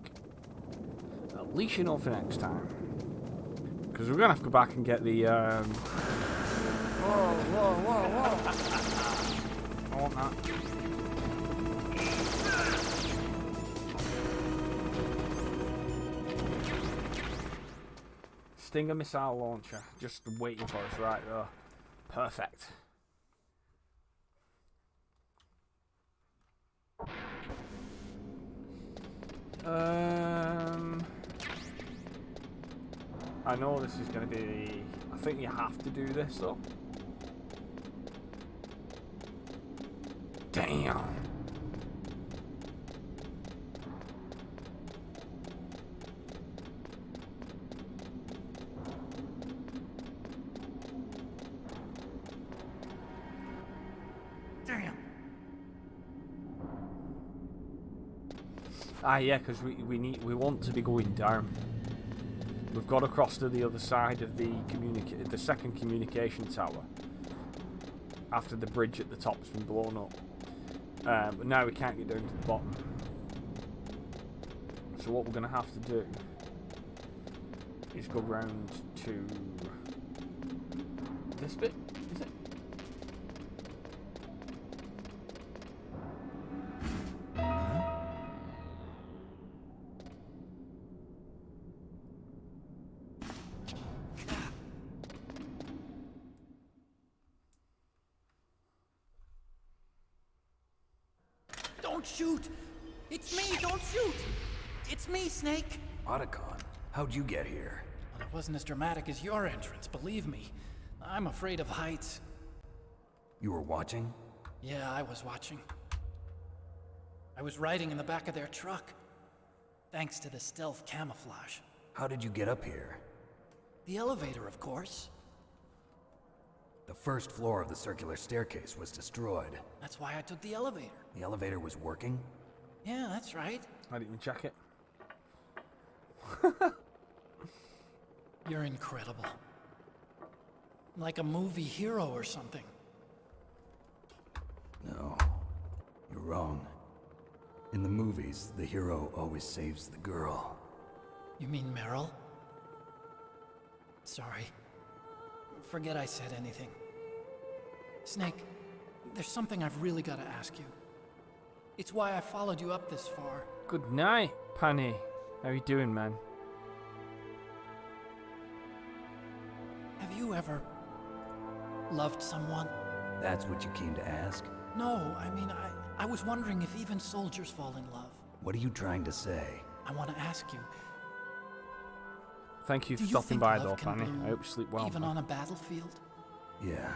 At least you know for next time. Because we're gonna have to go back and get the Whoa. I want that. Stinger missile launcher. Just waiting for us right there. Perfect. I know this is going to be... I think you have to do this though. Damn. Damn. Ah, yeah, because we want to be going down. We've got to cross to the other side of the second communication tower after the bridge at the top's been blown up. But now we can't get down to the bottom. So what we're going to have to do is go round to this bit, is it? Don't shoot! It's me, don't shoot! It's me, Snake! Otacon, how'd you get here? Well, it wasn't as dramatic as your entrance, believe me. I'm afraid of heights. You were watching? Yeah, I was watching. I was riding in the back of their truck. Thanks to the stealth camouflage. How did you get up here? The elevator, of course. The first floor of the circular staircase was destroyed. That's why I took the elevator. The elevator was working? Yeah, that's right. I didn't even check it. You're incredible. Like a movie hero or something. No, you're wrong. In the movies, the hero always saves the girl. You mean Meryl? Sorry. Forget I said anything. Snake, there's something I've really got to ask you. It's why I followed you up this far. Good night, Penny. How you doing, man? Have you ever loved someone? That's what you came to ask? No, I mean, I was wondering if even soldiers fall in love. What are you trying to say? I want to ask you. Thank you for Do you stopping think by, love though, can Penny. bloom I hope you sleep well. even man. on a battlefield? Yeah.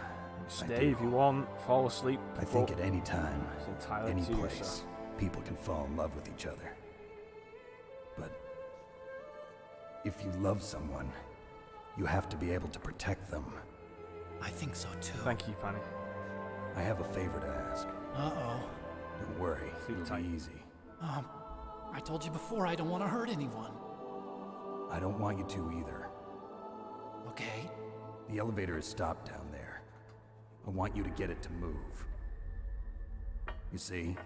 Stay if you want. Fall asleep. I think at any time, It's entirely any to you, place, sir. people can fall in love with each other. But if you love someone, you have to be able to protect them. I think so too. Thank you, Penny. I have a favor to ask. Uh-oh. Don't worry, Sleep it'll tight. be easy. I told you before I don't want to hurt anyone. I don't want you to either. Okay? The elevator is stopped down there. I want you to get it to move. You see?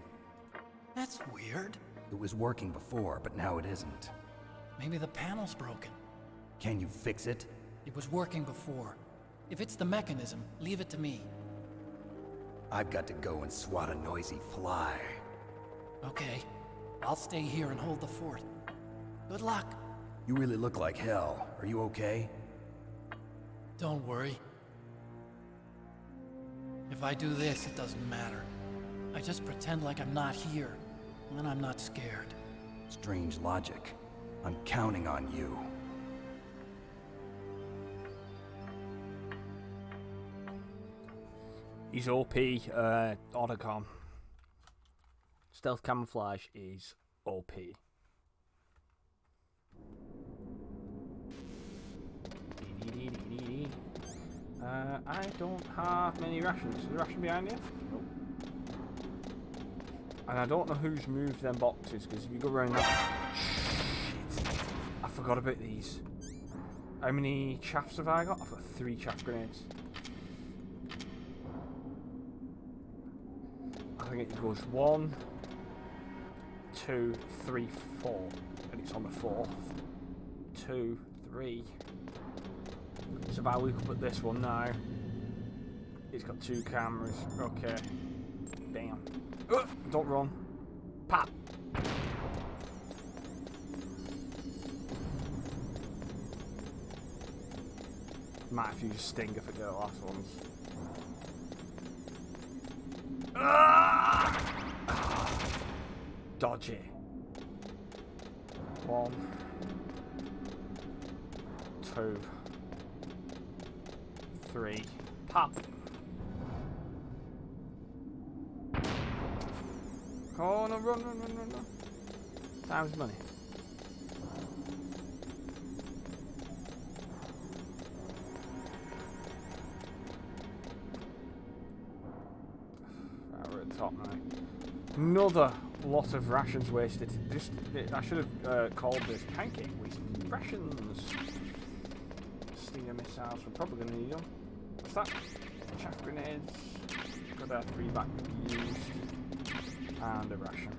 That's weird. It was working before, but now it isn't. Maybe the panel's broken. Can you fix it? It was working before. If it's the mechanism, leave it to me. I've got to go and swat a noisy fly. Okay. I'll stay here and hold the fort. Good luck. You really look like hell. Are you okay? Don't worry. If I do this, it doesn't matter. I just pretend like I'm not here, and then I'm not scared. Strange logic. I'm counting on you. He's OP, Otacon. Stealth camouflage is OP. I don't have many rations. Is there a ration behind you? Nope. And I don't know who's moved them boxes, because if you go around that... Shit. I forgot about these. How many chaffs have I got? I've got 3 chaff grenades. I think it goes 1, 2, 3, 4. And it's on the 4th. 2, 3. So if I look up at this one now, it's got 2 cameras. Okay. Damn. Don't run. Pop. Might have to use Stinger for the last ones. Ah! Dodgy. 1, 2, 3. Pop. Oh no, run. Time's money. Right, we're at the top now. Another lot of rations wasted. I should have called this PanCake wasting rations. Stinger missiles, we're probably going to need them. What's that? Chaff grenades. Got our 3 back used. And a ration.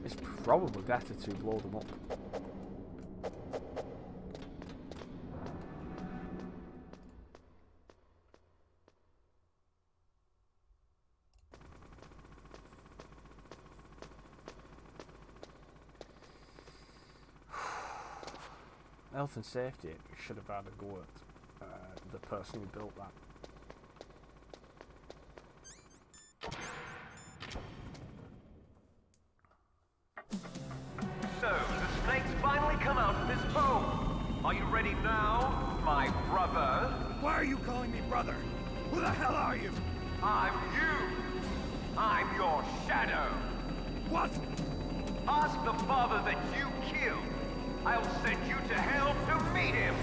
It's probably better to blow them up. Health and safety should have had a go at the person who built that. So, the snakes finally come out of this home. Are you ready now, my brother? Why are you calling me brother? Who the hell are you? I'm you. I'm your shadow. What? Ask the father that you killed. I'll send you to hell to meet him.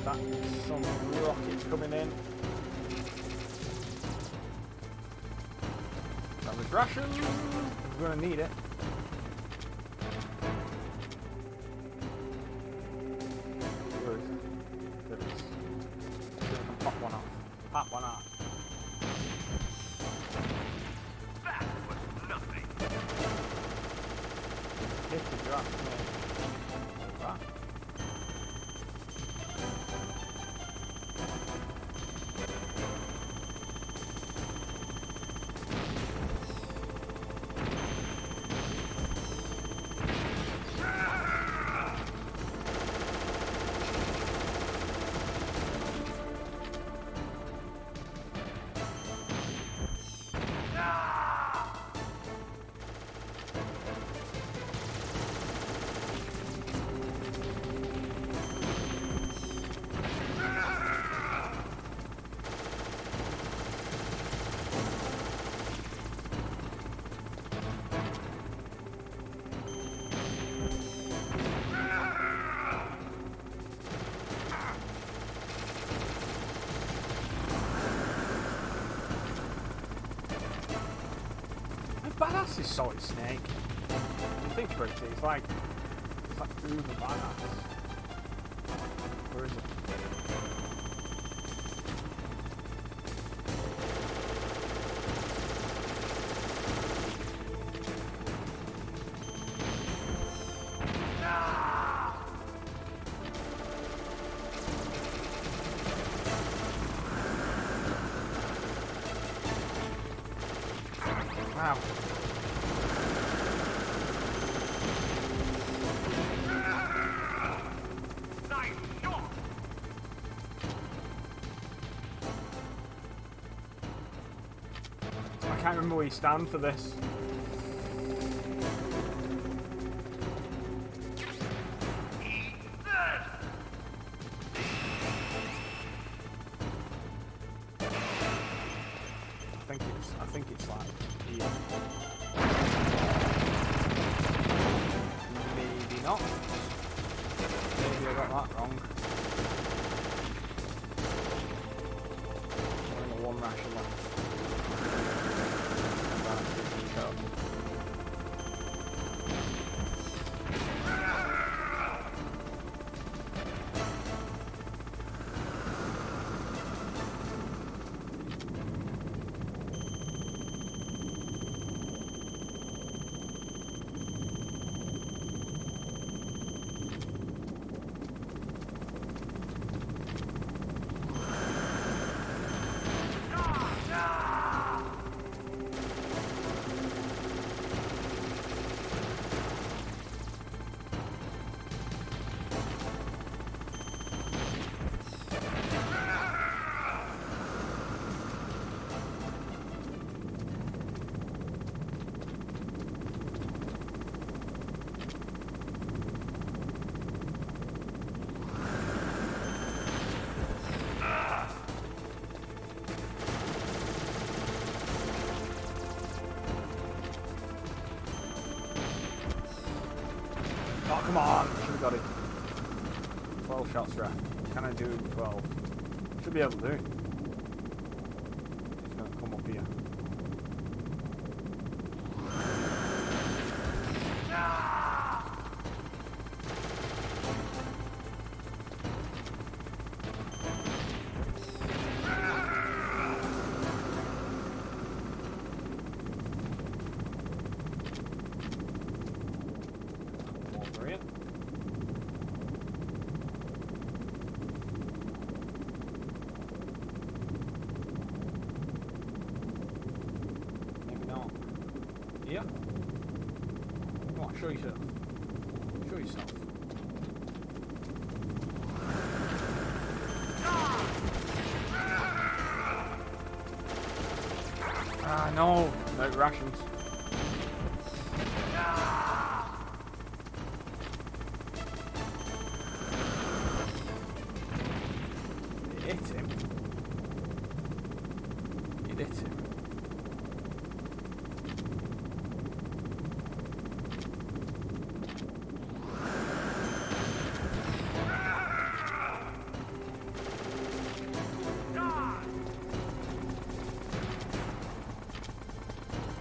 That's some rockets coming in. Damage ration. We're gonna need it. Where is it? There it is. See if I can pop one off. Pop one off. That was nothing. Hit the drop. Right. Badass is Solid Snake. If you think about it, it's like through the badass. Where is it? Wow. I can't remember where you stand for this. I think it's like here. Maybe not. Maybe I got that wrong. Only one ration left. Oh, come on. Should have got it. 12 shots left. Can I do 12? Should be able to do it. He's going to come up here. Over it. Maybe not. Yeah. Come on, show yourself. Show yourself. Ah, no. No rations. It hit him. It hit him.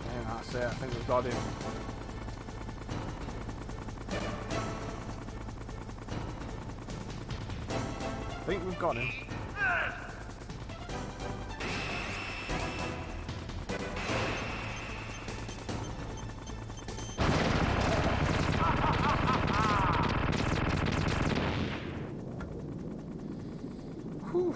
And that's it. I think we've got him. I think we've got him. Whew.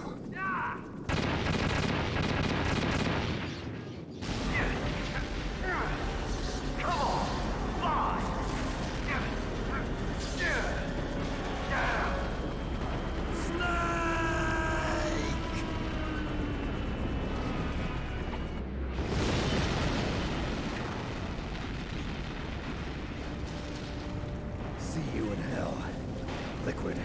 See you in hell, Liquid.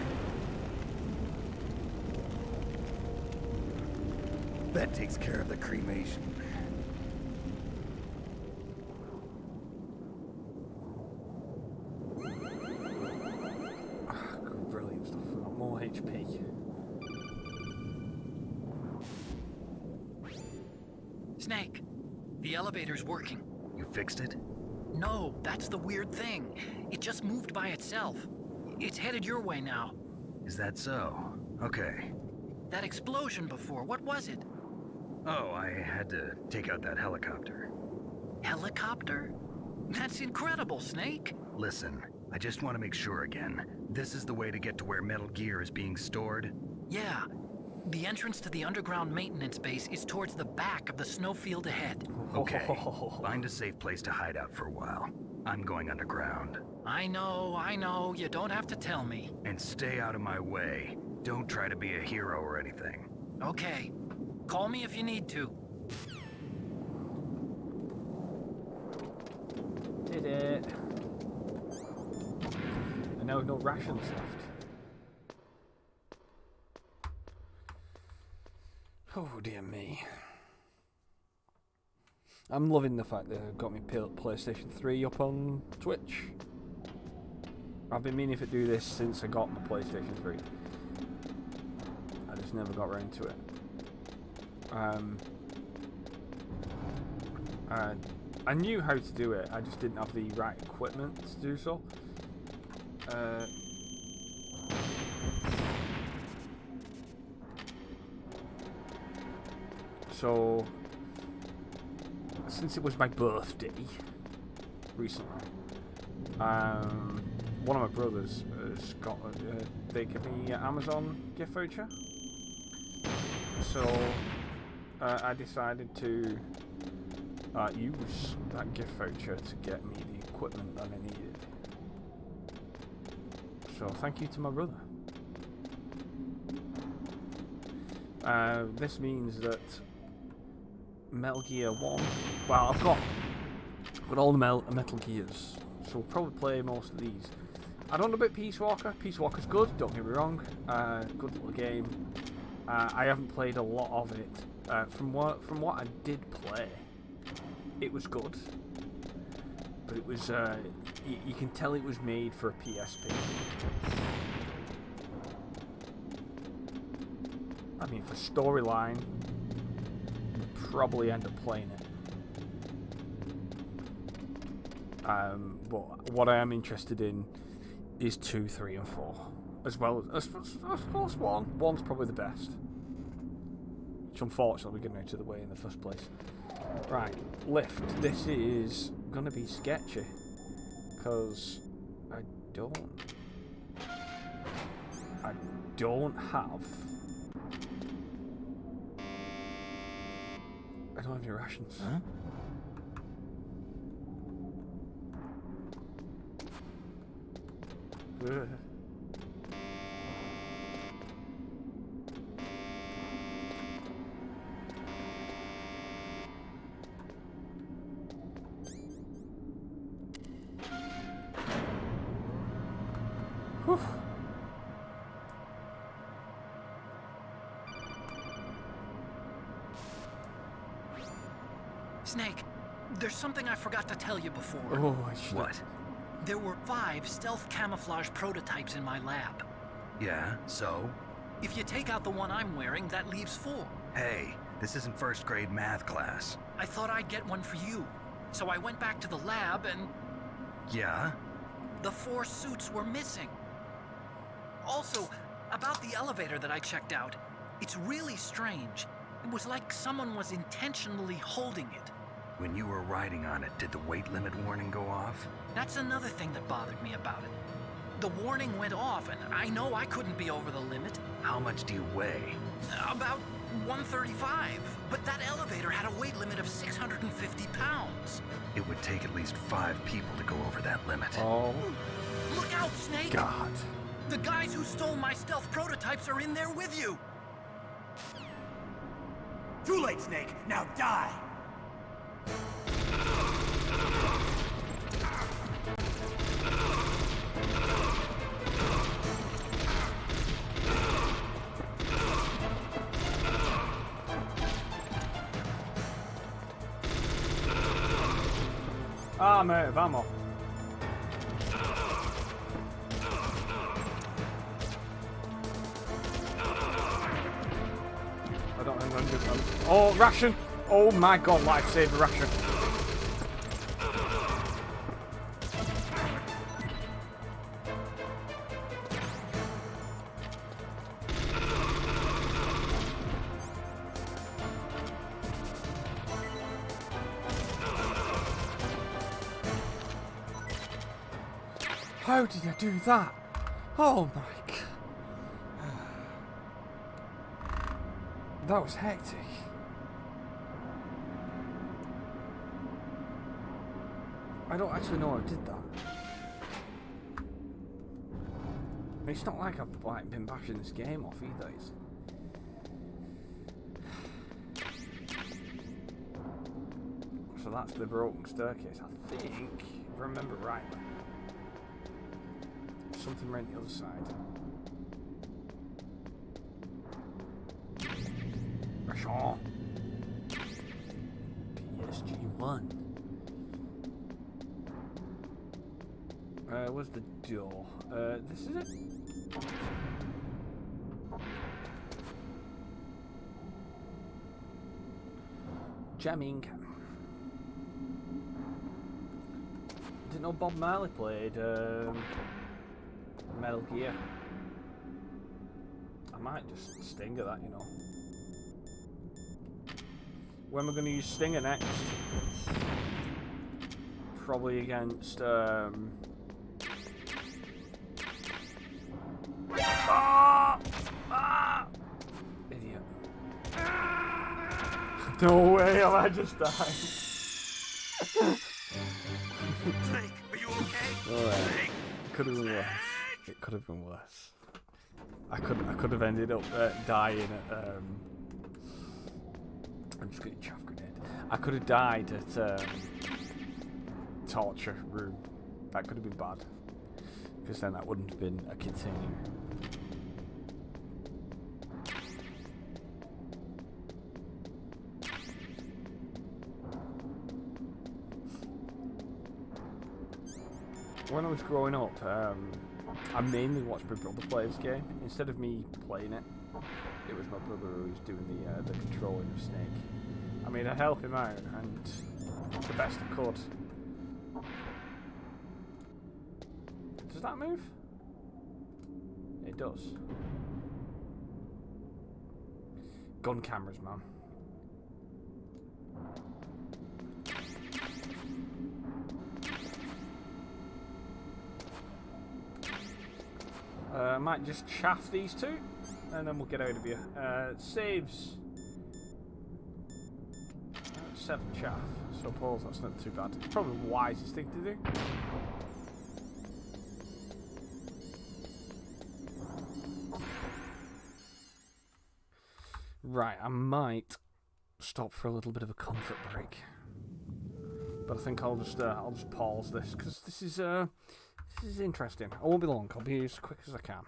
That takes care of the cremation. Brilliant stuff. We've got more HP. Snake, the elevator's working. You fixed it? No, that's the weird thing. It just moved by itself. It's headed your way now. Is that so? Okay. That explosion before, what was it? Oh, I had to take out that helicopter. Helicopter? That's incredible, Snake. Listen, I just want to make sure again. This is the way to get to where Metal Gear is being stored? Yeah. The entrance to the underground maintenance base is towards the back of the snowfield ahead. Okay. Find a safe place to hide out for a while. I'm going underground. I know. You don't have to tell me. And stay out of my way. Don't try to be a hero or anything. Okay. Call me if you need to. Did it. And now no rations left. Oh dear me. I'm loving the fact that I've got my PlayStation 3 up on Twitch. I've been meaning to do this since I got my PlayStation 3. I just never got around to it. I knew how to do it, I just didn't have the right equipment to do so. So, since it was my birthday recently, one of my brothers has got they gave me an Amazon gift voucher. So I decided to use that gift voucher to get me the equipment that I needed. So thank you to my brother. This means that Metal Gear 1, well, I've got all the Metal Gears, so we'll probably play most of these. I don't know about Peace Walker. Peace Walker's good, don't get me wrong. Good little game. I haven't played a lot of it. From what I did play, it was good. but it was you can tell it was made for a PSP. I mean, for storyline, probably end up playing it. But what I am interested in is 2, 3, and 4, as well as I suppose 1. 1's probably the best, which unfortunately we're getting out of the way in the first place. Right, lift. This is gonna be sketchy because I don't have any rations. Huh? Ugh. Whew. Snake, there's something I forgot to tell you before. Oh, I should. What? There were 5 stealth camouflage prototypes in my lab. Yeah, so? If you take out the one I'm wearing, that leaves 4. Hey, this isn't first grade math class. I thought I'd get one for you. So I went back to the lab and Yeah? the 4 suits were missing. Also, about the elevator that I checked out, it's really strange. It was like someone was intentionally holding it. When you were riding on it, did the weight limit warning go off? That's another thing that bothered me about it. The warning went off, and I know I couldn't be over the limit. How much do you weigh? About 135, but that elevator had a weight limit of 650 pounds. It would take at least 5 people to go over that limit. Oh. Look out, Snake! God. The guys who stole my stealth prototypes are in there with you! Too late, Snake! Now die! Ah, mate, vamos. I don't think I'm good. Oh, ration! Oh my god, lifesaver ration. How did I do that? Oh my god. That was hectic. I don't actually know how I did that. It's not like I've been bashing this game off either. So that's the broken staircase, I think, if I remember rightly. Something right on the other side. Ration. PSG1. Where's the door? This is it? Jamming. Didn't know Bob Marley played Metal Gear. I might just Stinger that, you know. When we're going to use Stinger next? Probably against idiot. No way, have I just died? Snake, are you okay? Alright. Could have been worse. It could have been worse. I could have ended up dying at I'm just getting chaff grenade. I could have died at torture room. That could have been bad. Because then that wouldn't have been a continue. when I was growing up, I mainly watched my brother play this game. Instead of me playing it, it was my brother who was doing the controlling of Snake. I mean, I help him out, and the best I could. Does that move? It does. Gun cameras, man. I might just chaff these two, and then we'll get out of here. Saves. 7 chaff, so I suppose that's not too bad. It's probably the wisest thing to do. Right, I might stop for a little bit of a comfort break, but I think I'll just pause this because this is interesting. I won't be long. I'll be as quick as I can.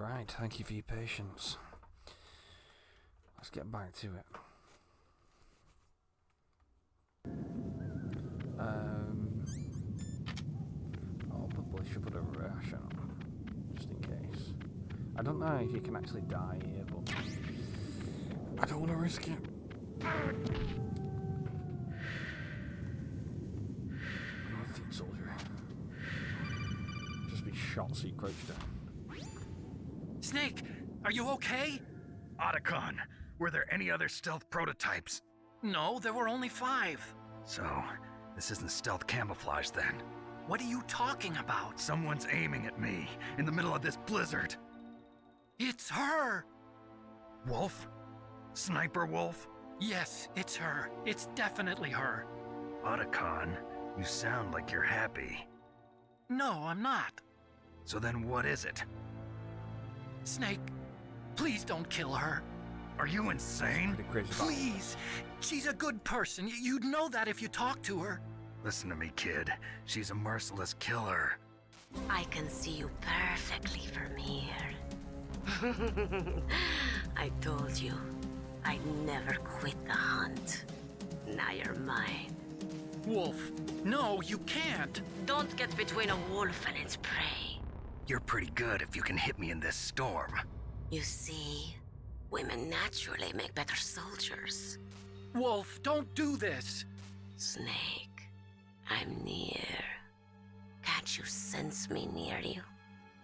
Right, thank you for your patience. Let's get back to it. Probably should put a ration on, just in case. I don't know if you can actually die here, but I don't want to risk it. On your feet, soldier. Just be shot so you crouch down. Snake, are you okay? Otacon, were there any other stealth prototypes? No, there were only 5. So, this isn't stealth camouflage then? What are you talking about? Someone's aiming at me in the middle of this blizzard. It's her! Wolf? Sniper Wolf? Yes, it's her. It's definitely her. Otacon, you sound like you're happy. No, I'm not. So then what is it? Snake, please don't kill her. Are you insane? Please! She's a good person. You'd know that if you talked to her. Listen to me, kid. She's a merciless killer. I can see you perfectly from here. I told you, I'd never quit the hunt. Now you're mine. Wolf, no, you can't. Don't get between a wolf and its prey. You're pretty good if you can hit me in this storm. You see, women naturally make better soldiers. Wolf, don't do this. Snake, I'm near. Can't you sense me near you?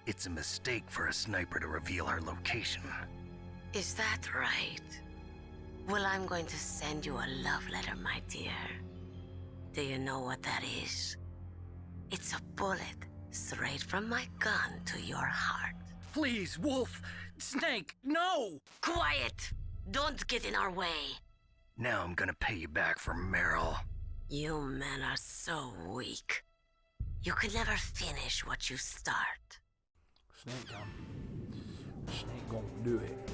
It's a mistake for a sniper to reveal her location. Is that right? Well, I'm going to send you a love letter, my dear. Do you know what that is? It's a bullet straight from my gun to your heart. Please, Wolf! Snake, no! Quiet! Don't get in our way. Now I'm gonna pay you back for Meryl. You men are so weak. You can never finish what you start. Snake gun. Snake gonna do it.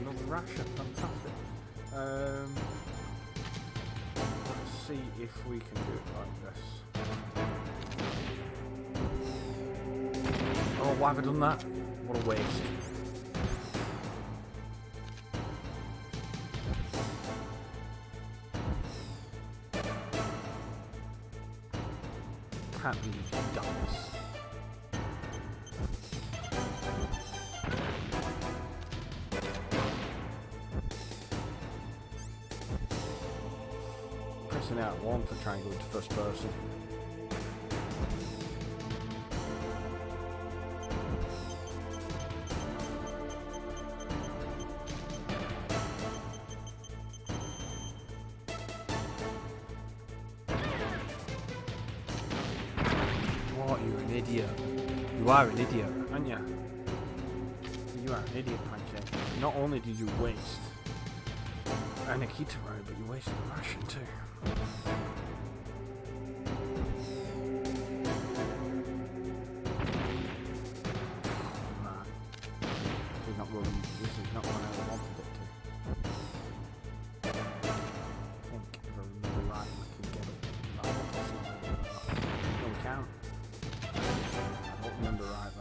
Another ration, fantastic. Let's see if we can do it like this. Oh, why have I done that? What a waste. Can't believe you've done this. Pressing out one for trying to go into first person. What? You're an idiot. You are an idiot, aren't you? You are an idiot, PanCake. Not only did you waste a Nikita round, but you wasted a ration too. Oh man. This is not going I wanted it to. I think if I remember right, we can get it. No, we can't. I don't remember right.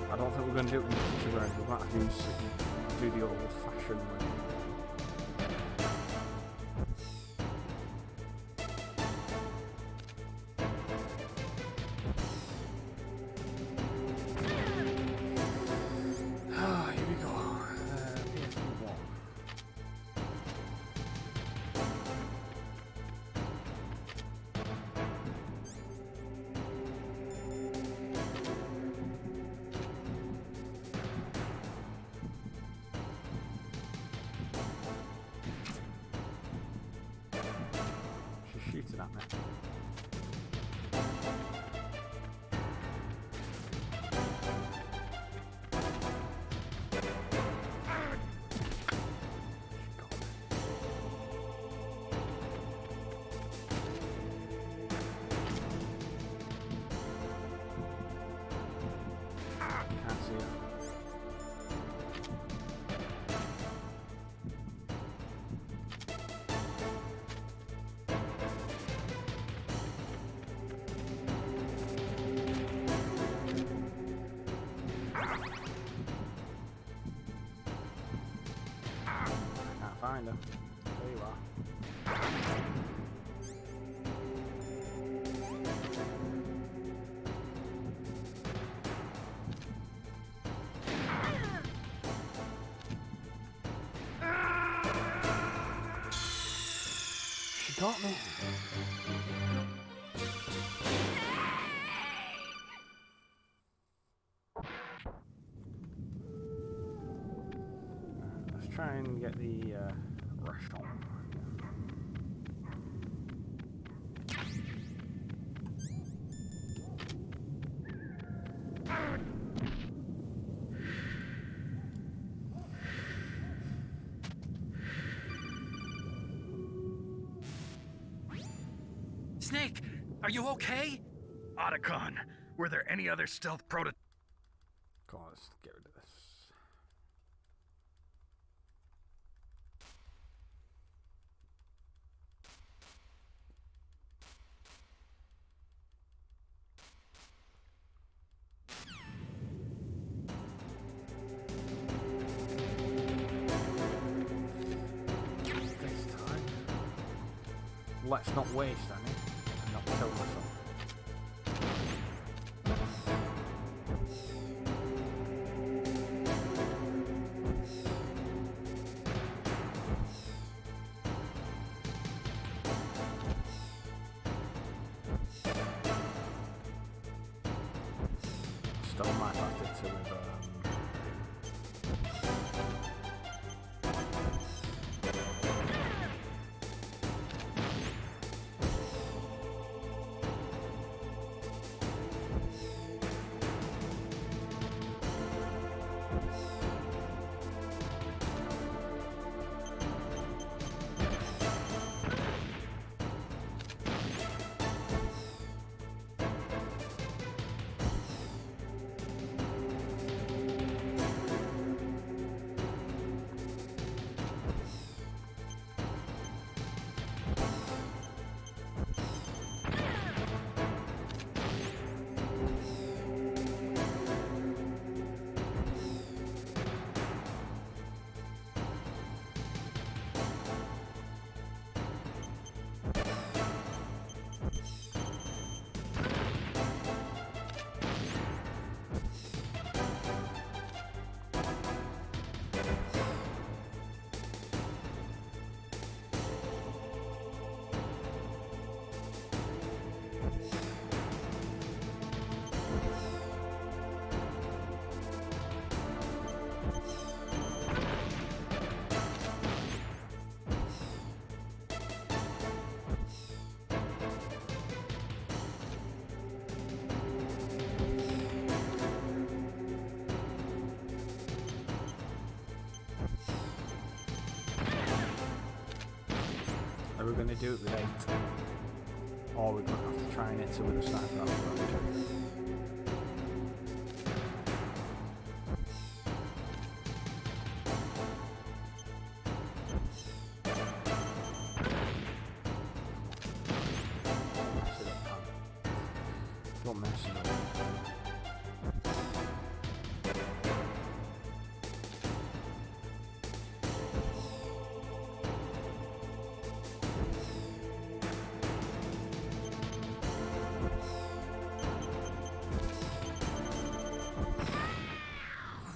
I don't think we're going to do it in the future round. We might have to do the old-fashioned way. Here we go. PS1. She's shooting at me. Can't see her. Kinda. There you are. She got me. Let's try and get the restaurant. Snake, are you okay? Otacon, were there any other stealth proto... Come on, let's get rid of this. This time, let's not waste any and not kill myself. Still might have to with Are we going to do it with 8? Or we're going to have to try and hit it with a sniper rifle? Don't mess it up.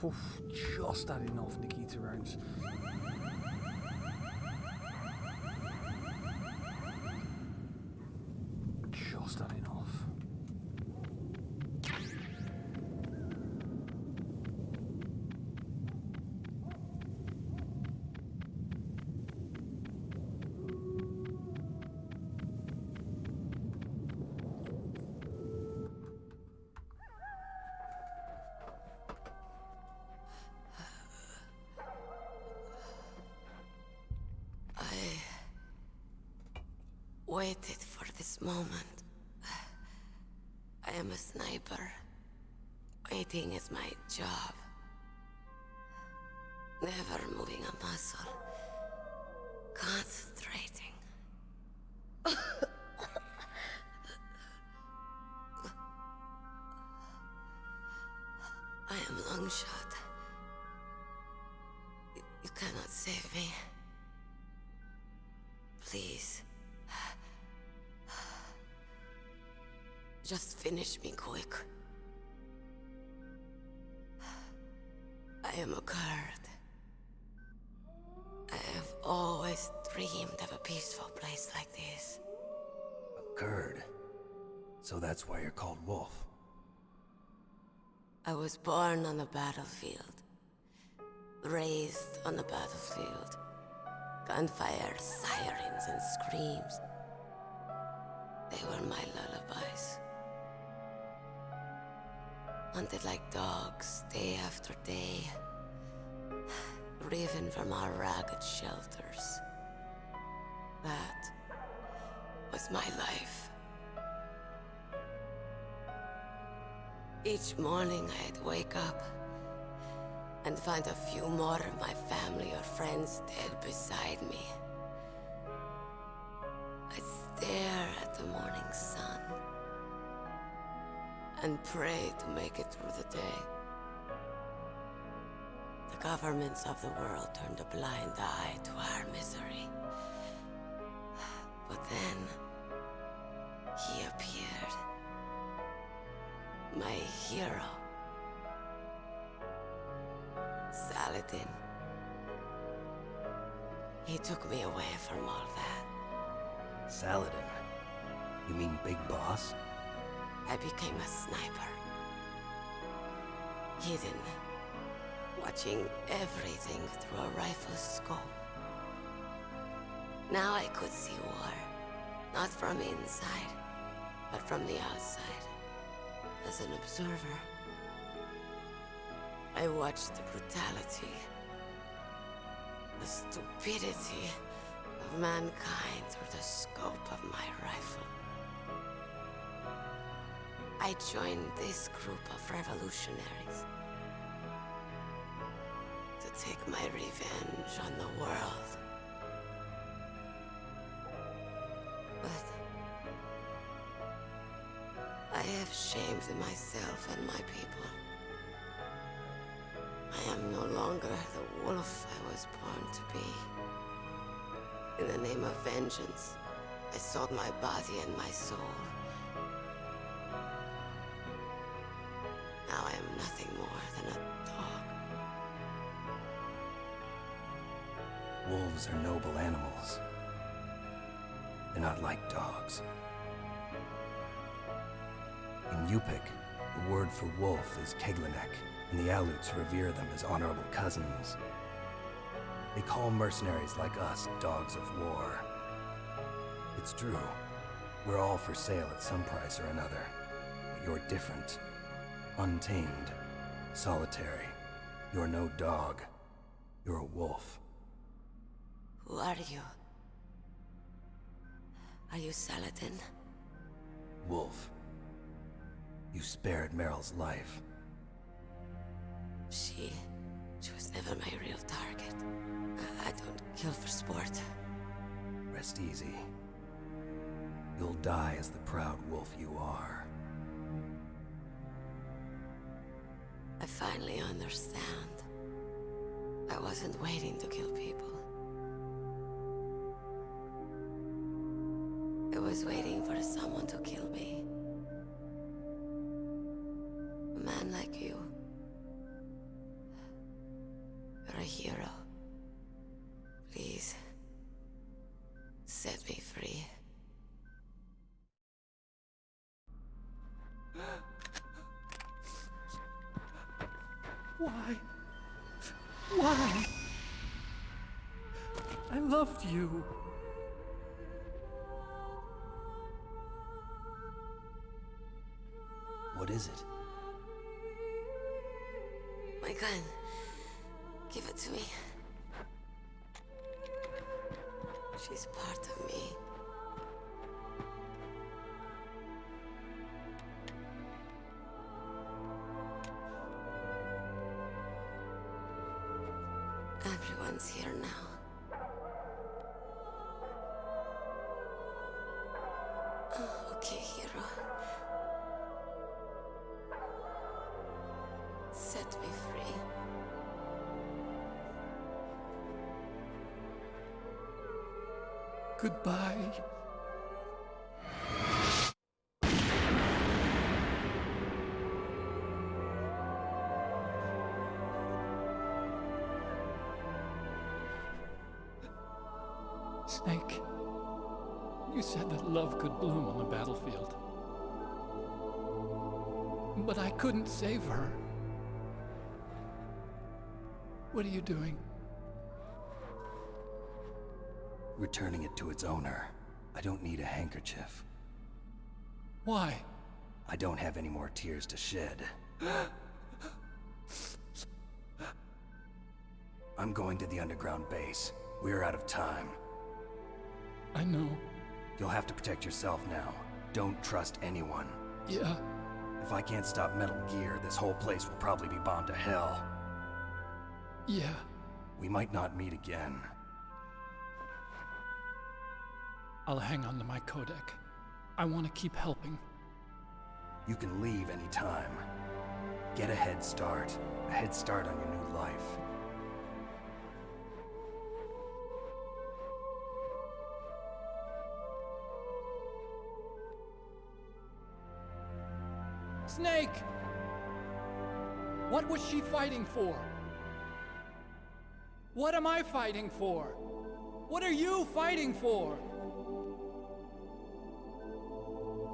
Oof, just had enough Nikita rounds. Just had enough. Waited for this moment. I am a sniper. Waiting is my job. Never moving a muscle. Concentrating. I am long shot. You cannot save me. Please. Just finish me quick. I am a Kurd. I have always dreamed of a peaceful place like this. A Kurd? So that's why you're called Wolf. I was born on the battlefield. Raised on the battlefield. Gunfire, sirens, and screams. They were my lullabies. Hunted like dogs, day after day. Driven from our ragged shelters. That was my life. Each morning I'd wake up and find a few more of my family or friends dead beside me. I'd stare at the morning sun and pray to make it through the day. The governments of the world turned a blind eye to our misery. But then, he appeared. My hero. Saladin. He took me away from all that. Saladin? You mean Big Boss? I became a sniper. Hidden. Watching everything through a rifle's scope. Now I could see war. Not from inside, but from the outside. As an observer. I watched the brutality, the stupidity of mankind through the scope of my rifle. I joined this group of revolutionaries to take my revenge on the world. But I have shamed myself and my people. I am no longer the wolf I was born to be. In the name of vengeance, I sold my body and my soul. Now I am nothing more than a dog. Wolves are noble animals. They're not like dogs. In Yupik, the word for wolf is Keglanek, and the Aleuts revere them as honorable cousins. They call mercenaries like us dogs of war. It's true. We're all for sale at some price or another. But you're different. Untamed. Solitary. You're no dog. You're a wolf. Who are you? Are you Saladin? Wolf. You spared Meryl's life. She was never my real target. I don't kill for sport. Rest easy. You'll die as the proud wolf you are. I finally understand. I wasn't waiting to kill people. I was waiting for someone to kill me. A man like you. You're a hero. Please, set me free. Why? Why? I loved you. What is it? My gun. Give it to me. She's part of me. Everyone's here now. Oh, okay, hero. Set me free. Goodbye. Snake, you said that love could bloom on the battlefield. But I couldn't save her. What are you doing? Returning it to its owner. I don't need a handkerchief. Why? I don't have any more tears to shed. I'm going to the underground base. We're out of time. I know. You'll have to protect yourself now. Don't trust anyone. Yeah. If I can't stop Metal Gear, this whole place will probably be bombed to hell. Yeah. We might not meet again. I'll hang on to my codec. I want to keep helping. You can leave anytime. Get a head start. A head start on your new life. Snake! What was she fighting for? What am I fighting for? What are you fighting for?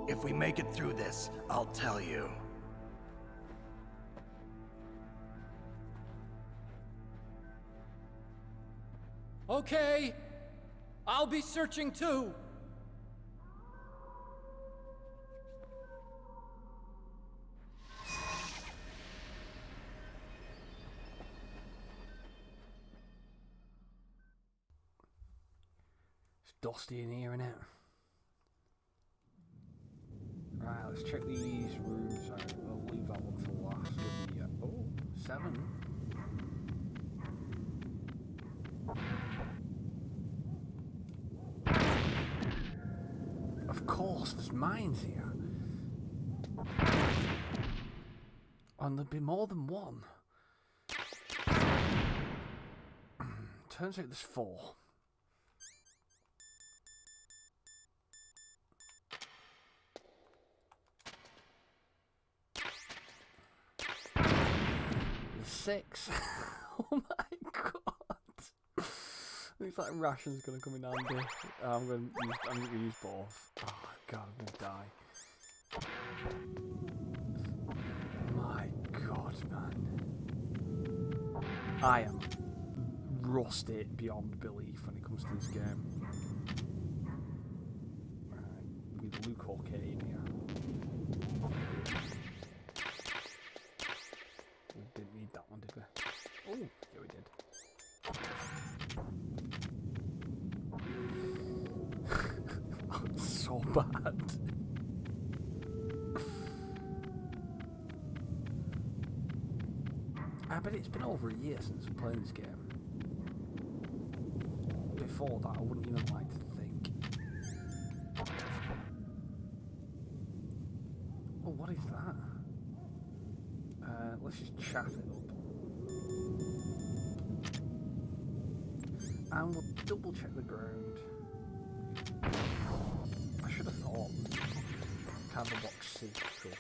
If we make it through this, I'll tell you. Okay. I'll be searching too. It's dusty in here, innit? Right, let's check these rooms out. We'll leave that one for last. Oh, 7. Of course, there's mines here. And there'd be more than one. Turns out there's 4. There's 6. Oh my god. Looks like ration's gonna come in handy. I'm gonna use both. Oh god, I'm gonna die. My god, man. I am rusted beyond belief when it comes to this game. Right, with Luke Arcade here. We didn't need that one, did we? Oh, yeah we did. Oh, it's so bad. I bet it's been over a year since I played this game. Before that, I wouldn't even like to think. Oh, what is that? Let's just chat it up. And we'll double check the ground. I should have thought Candlebox C cool.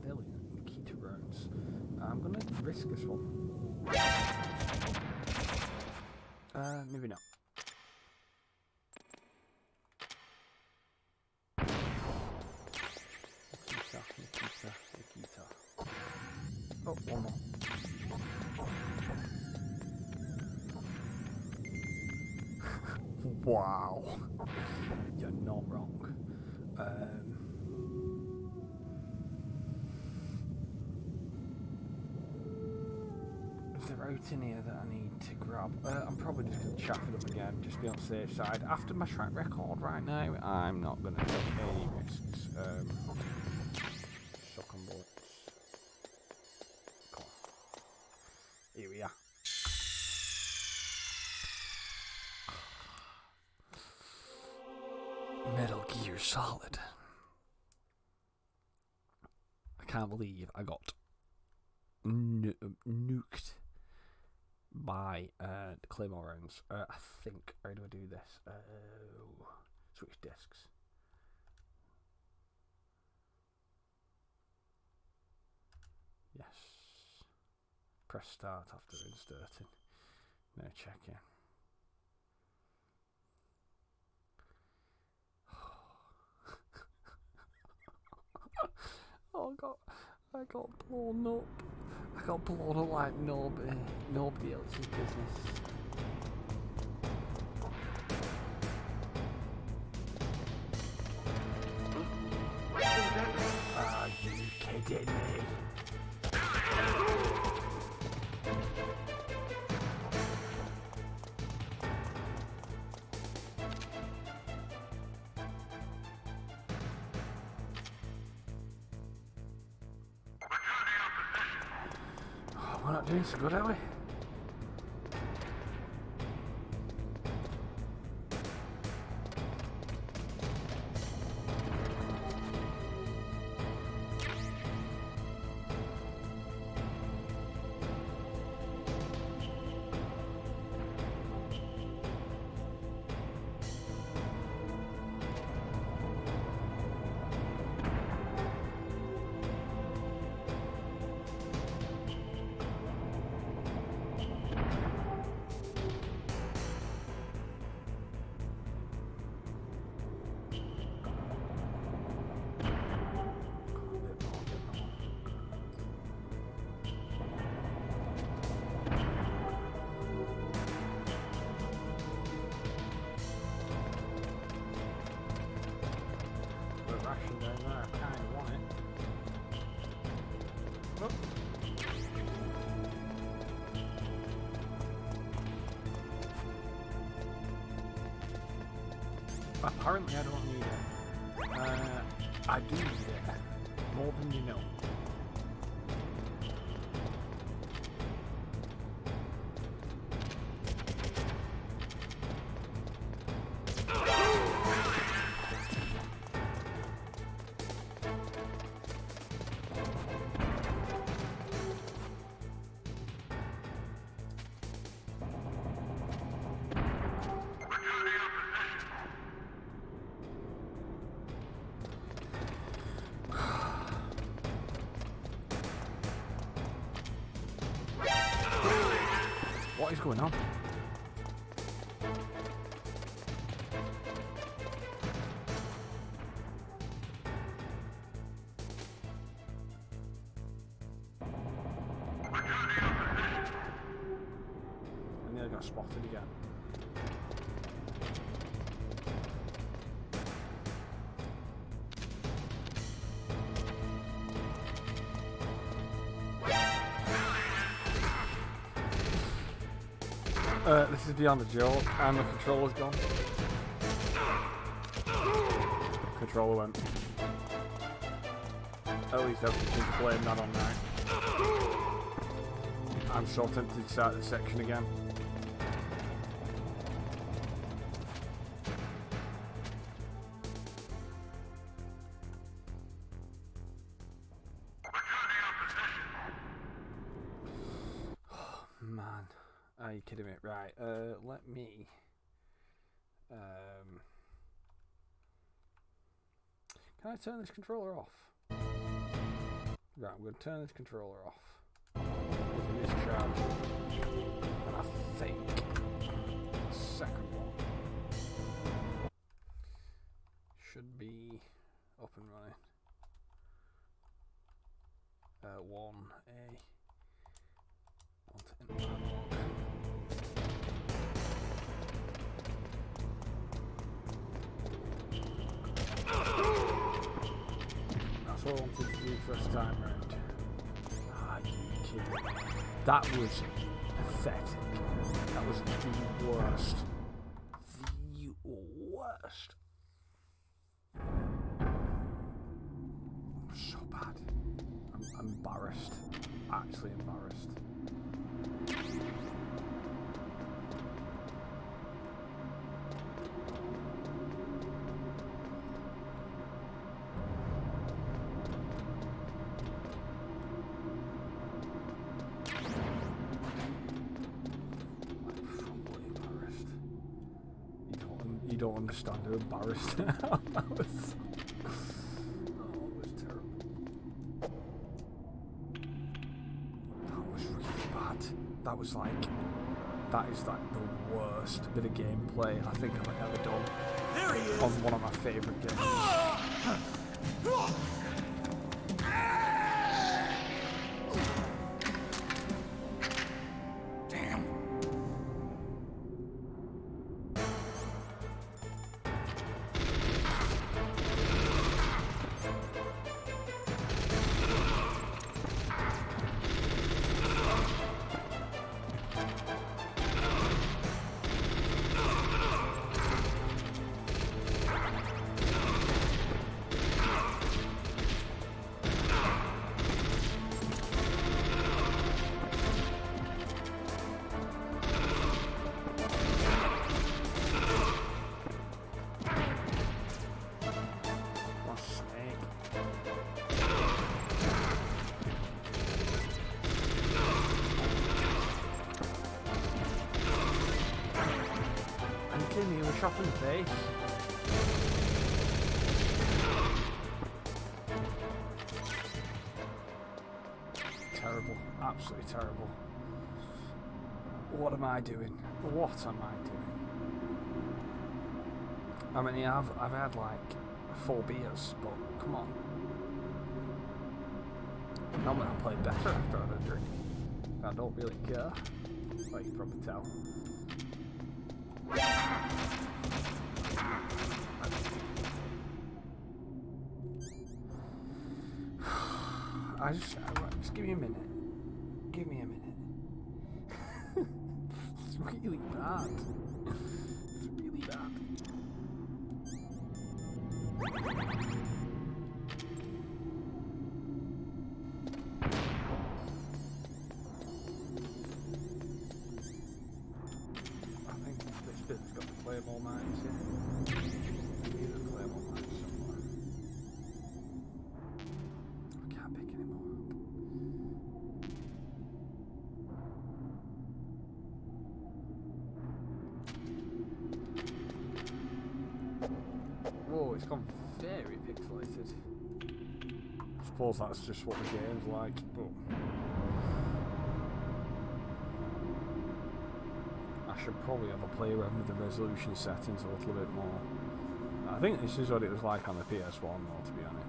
There we go. Key to rounds. I'm gonna risk this one. Maybe not. Nikita. Oh, one more. Wow. You're not wrong. Is there out in here that I need to grab? I'm probably just going to chaff it up again, just be on the safe side. After my track record right now, I'm not going to take any risks. Shotgun bullets. Come on. Here we are. Metal Gear Solid. can't believe I got nuked by the Claymore rounds. I think, how do I do this? Switch discs. Yes. Press start after inserting. No checking. Oh, I got blown up. I got blown up like nobody else's business. Are you kidding me? Oh, we're not doing so good, are we? Apparently I don't need it. I do need it. More than you know. What is going on? I nearly got spotted again. This is beyond the joke, and the controller's gone. Controller went. At least everything's playing that on now. I'm so tempted to start this section again. Man. Are you kidding me? Right, let me... can I turn this controller off? Right, I'm going to turn this controller off. With this charge. And I think the second one should be up and running. 1A. That's what I wanted to do first time round. Are you kidding me? That was pathetic. That was the worst. The worst. So bad. I'm embarrassed. Actually embarrassed. don't understand how embarrassed that was. Oh, it was terrible. That was really bad. That is like the worst bit of gameplay I think I've ever done. There he is! On one of my favourite games. Damn. Me with a shot in the face. Terrible, absolutely terrible. What am I doing? What am I doing? I mean, yeah, I've had like 4 beers, but come on. I'm gonna play better after I had a drink. I don't really care. Like you can probably tell. Just give me a minute. Give me a minute. It's really bad. It's really bad. I think this bit's got the Claymore mines here. Need the Claymore mines somewhere. I can't pick any more up. Whoa, it's gone very pixelated. I suppose that's just what the game's like, but I should probably have a play around with the resolution settings a little bit more. I think this is what it was like on the PS1 though, to be honest.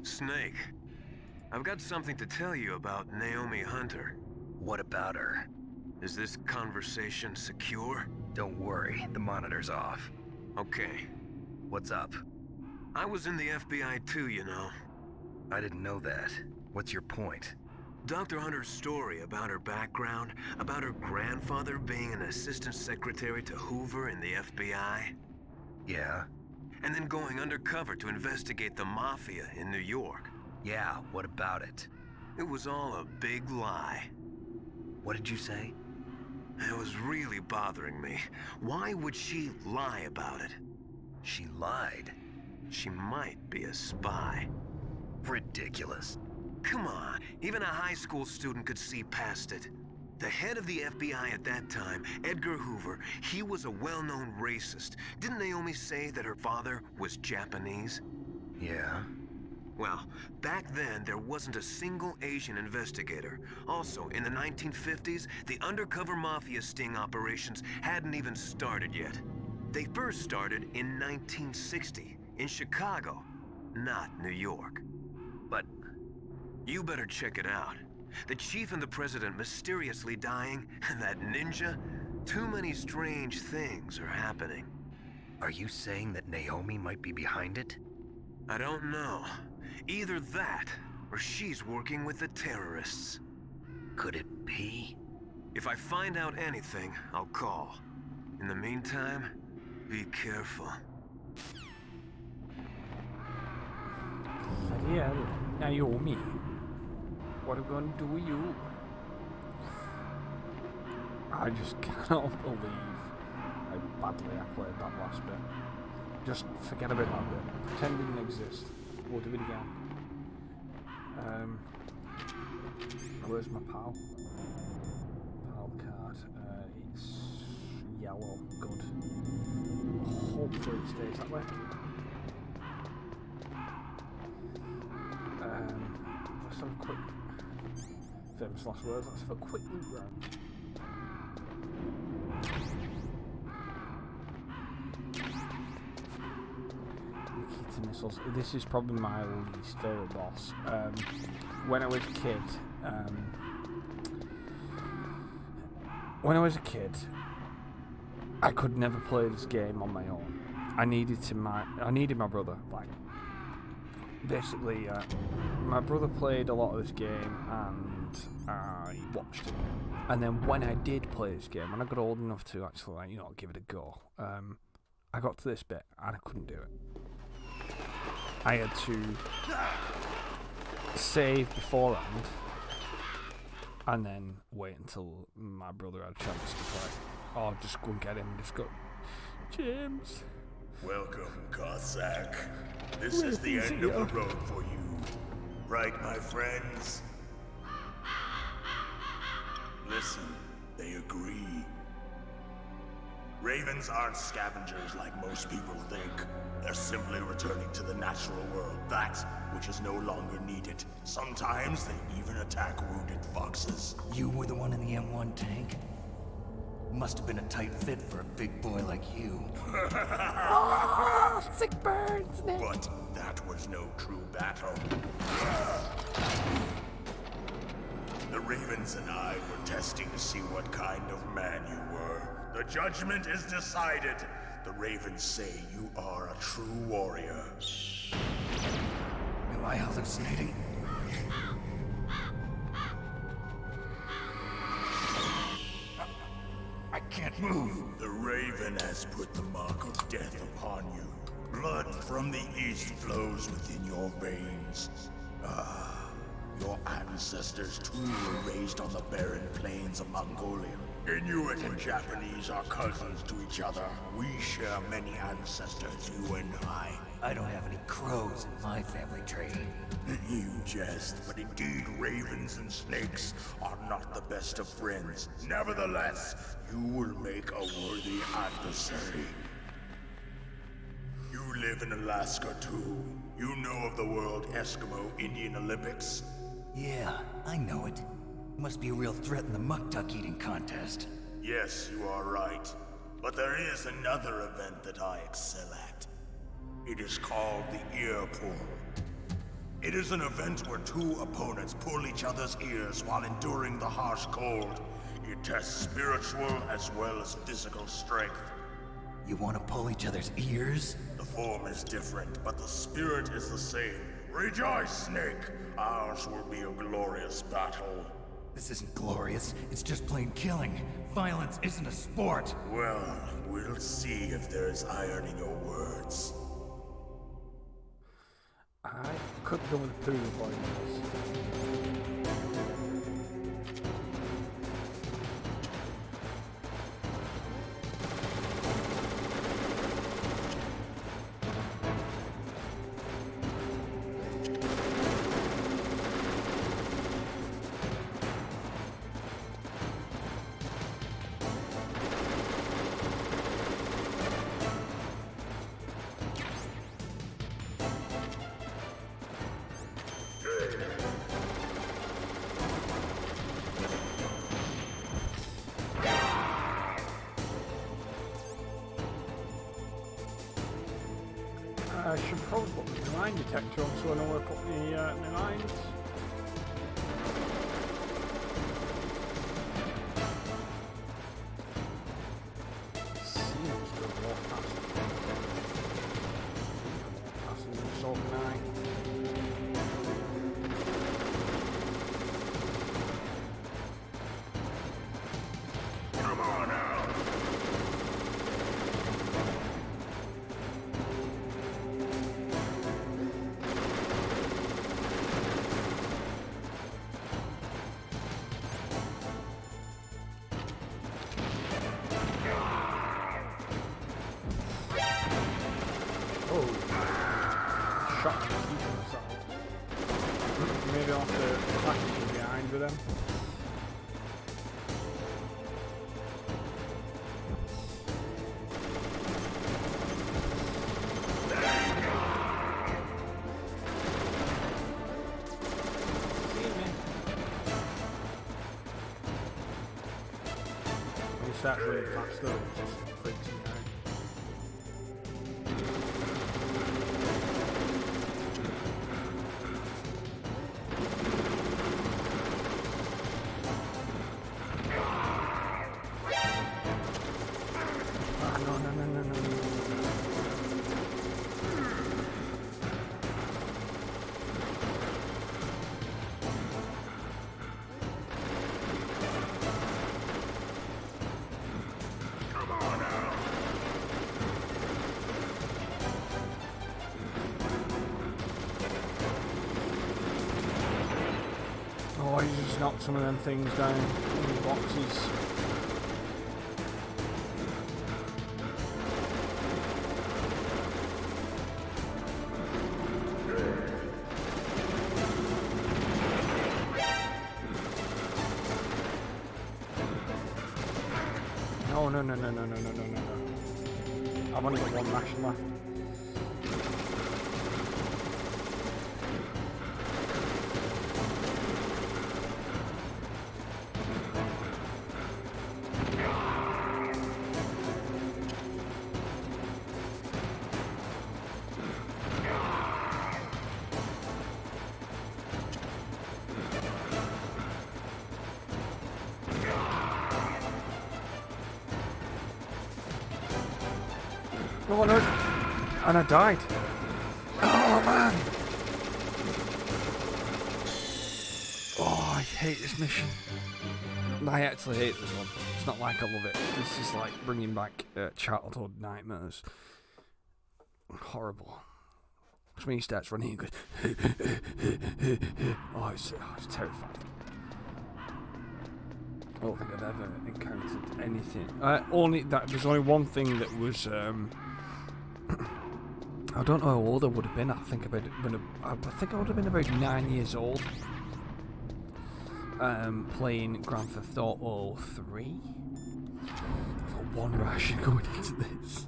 Snake, I've got something to tell you about Naomi Hunter. What about her? Is this conversation secure? Don't worry, the monitor's off. Okay. What's up? I was in the FBI too, you know. I didn't know that. What's your point? Dr. Hunter's story about her background, about her grandfather being an assistant secretary to Hoover in the FBI. Yeah? And then going undercover to investigate the Mafia in New York. Yeah, what about it? It was all a big lie. What did you say? It was really bothering me. Why would she lie about it? She lied? She might be a spy. Ridiculous. Come on, even a high school student could see past it. The head of the FBI at that time, Edgar Hoover, he was a well-known racist. Didn't Naomi say that her father was Japanese? Yeah. Well, back then, there wasn't a single Asian investigator. Also, in the 1950s, the undercover mafia sting operations hadn't even started yet. They first started in 1960, in Chicago, not New York. But you better check it out. The chief and the president mysteriously dying, and that ninja? Too many strange things are happening. are you saying that Naomi might be behind it? I don't know. Either that, or she's working with the terrorists. Could it be? If I find out anything, I'll call. In the meantime, Be careful. Yeah, Naomi. What are we going to do with you? I just cannot believe how badly I played that last bit. Just forget about that bit. Pretend it didn't exist. We'll do it again. Where's my pal? Pal card. It's yellow. Good. Hopefully it stays that way. Let's have a quick... Famous last words. Let's have a quick look round. Missiles. This is probably my least favourite boss. When I was a kid, I could never play this game on my own. I needed my brother. Like, basically, my brother played a lot of this game, and I watched it. And then when I did play this game, when I got old enough to actually, like, give it a go, I got to this bit and I couldn't do it. I had to save beforehand and then wait until my brother had a chance to play. Or just go and get him and just go, James. Welcome, Cossack. This is the end of the road for you. Right, my friends? Listen, they agree. Ravens aren't scavengers like most people think. They're simply returning to the natural world, that which is no longer needed. Sometimes they even attack wounded foxes. You were the one in the M1 tank? Must have been a tight fit for a big boy like you. Oh, sick burns! But that was no true battle. The Ravens and I were testing to see what kind of man you were. The judgment is decided. The Ravens say you are a true warrior. Am I hallucinating? I can't move. The Raven has put the mark of death upon you. Blood from the east flows within your veins. Your ancestors too were raised on the barren plains of Mongolia. Inuit and Japanese are cousins to each other. We share many ancestors, you and I. I don't have any crows in my family tree. You jest, but indeed ravens and snakes are not the best of friends. Nevertheless, you will make a worthy adversary. You live in Alaska too. You know of the World Eskimo Indian Olympics? Yeah, I know it. Must be a real threat in the muck-duck eating contest. Yes, you are right. But there is another event that I excel at. It is called the Ear Pull. It is an event where two opponents pull each other's ears while enduring the harsh cold. It tests spiritual as well as physical strength. You want to pull each other's ears? The form is different, but the spirit is the same. Rejoice, Snake! Ours will be a glorious battle. This isn't glorious, it's just plain killing. Violence isn't a sport. Well, we'll see if there's iron in your words. I could go with the poo boy. I should probably put the mine detector on so I know where to put the mines. Seems to walk past it. Passing the salt mine. Come on out! them. When you start running faster, it just freaks me out. Oh, you just knocked some of them things down in the boxes. No. I've only got one ration left. Oh no! And I died. Oh man! Oh, I hate this mission. I actually hate this one. It's not like I love it. This is like bringing back childhood nightmares. Horrible. Because when he starts running, he goes. Oh, it's terrifying. I don't think I've ever encountered anything. There's only one thing that was. I don't know how old I would have been. I think I would have been about 9 years old. Playing Grand Theft Auto 3. I've got one ration going into this.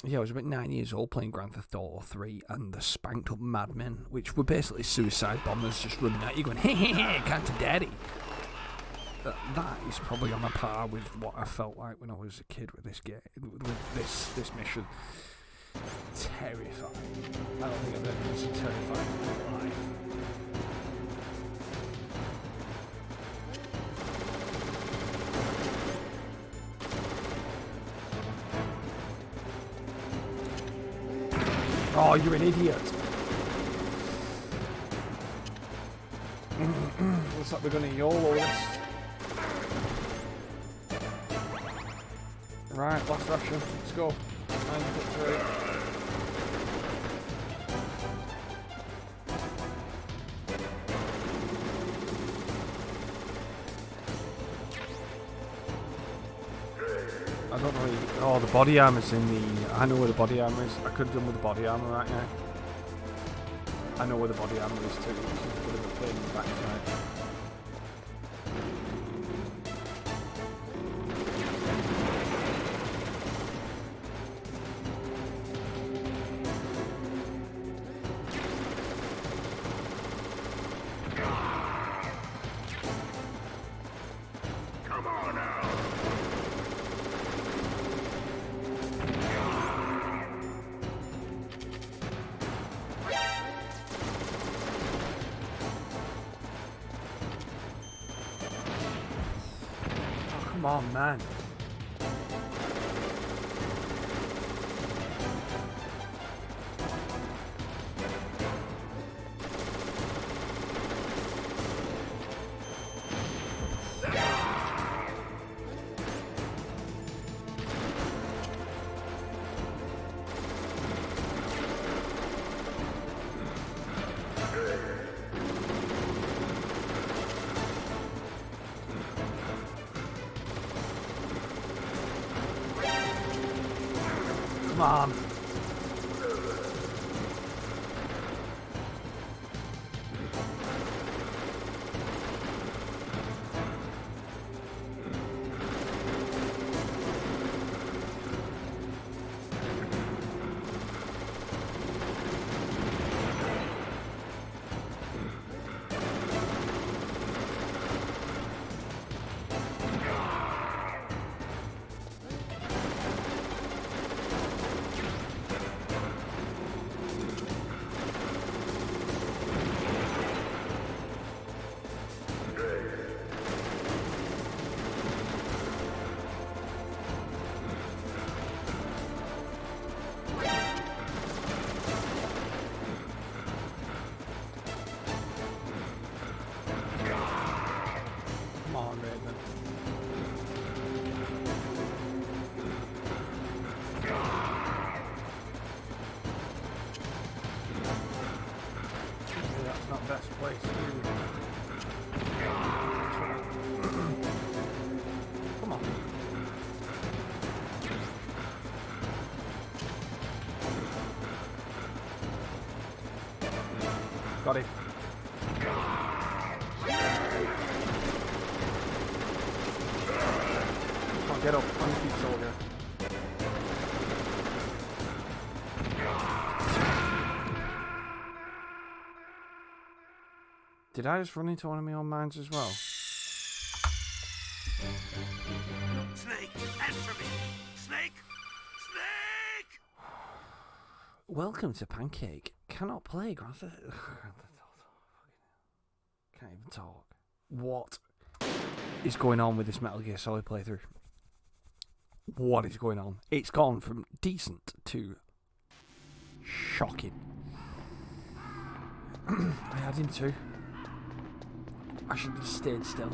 Yeah, I was about 9 years old playing Grand Theft Auto 3 and the spanked up madmen, which were basically suicide bombers just running at you going, hey, can't to daddy. That is probably on a par with what I felt like when I was a kid with this game, with this mission. Terrifying. I don't think I've ever been so terrified in my life. Oh, you're an idiot. Looks like we're going to YOLO this. Right, last ration. Let's go. 9.3. I don't know. Oh, the body armor's in the. I know where the body armor is. I could have done with the body armor right now. I know where the body armor is too. It's just a bit of a pain in the backside. Come on, man. Come on. on, Raven. That's not best place to do. Come on. Got it. Come on, get up. On your feet, soldier. Did I just run into one of my own mines as well? Snake, answer me! Snake! Snake! Welcome to PanCake. Cannot play Grand Theft. Can't even talk. What is going on with this Metal Gear Solid playthrough? What is going on? It's gone from decent to shocking. I had him too. I should have stayed still.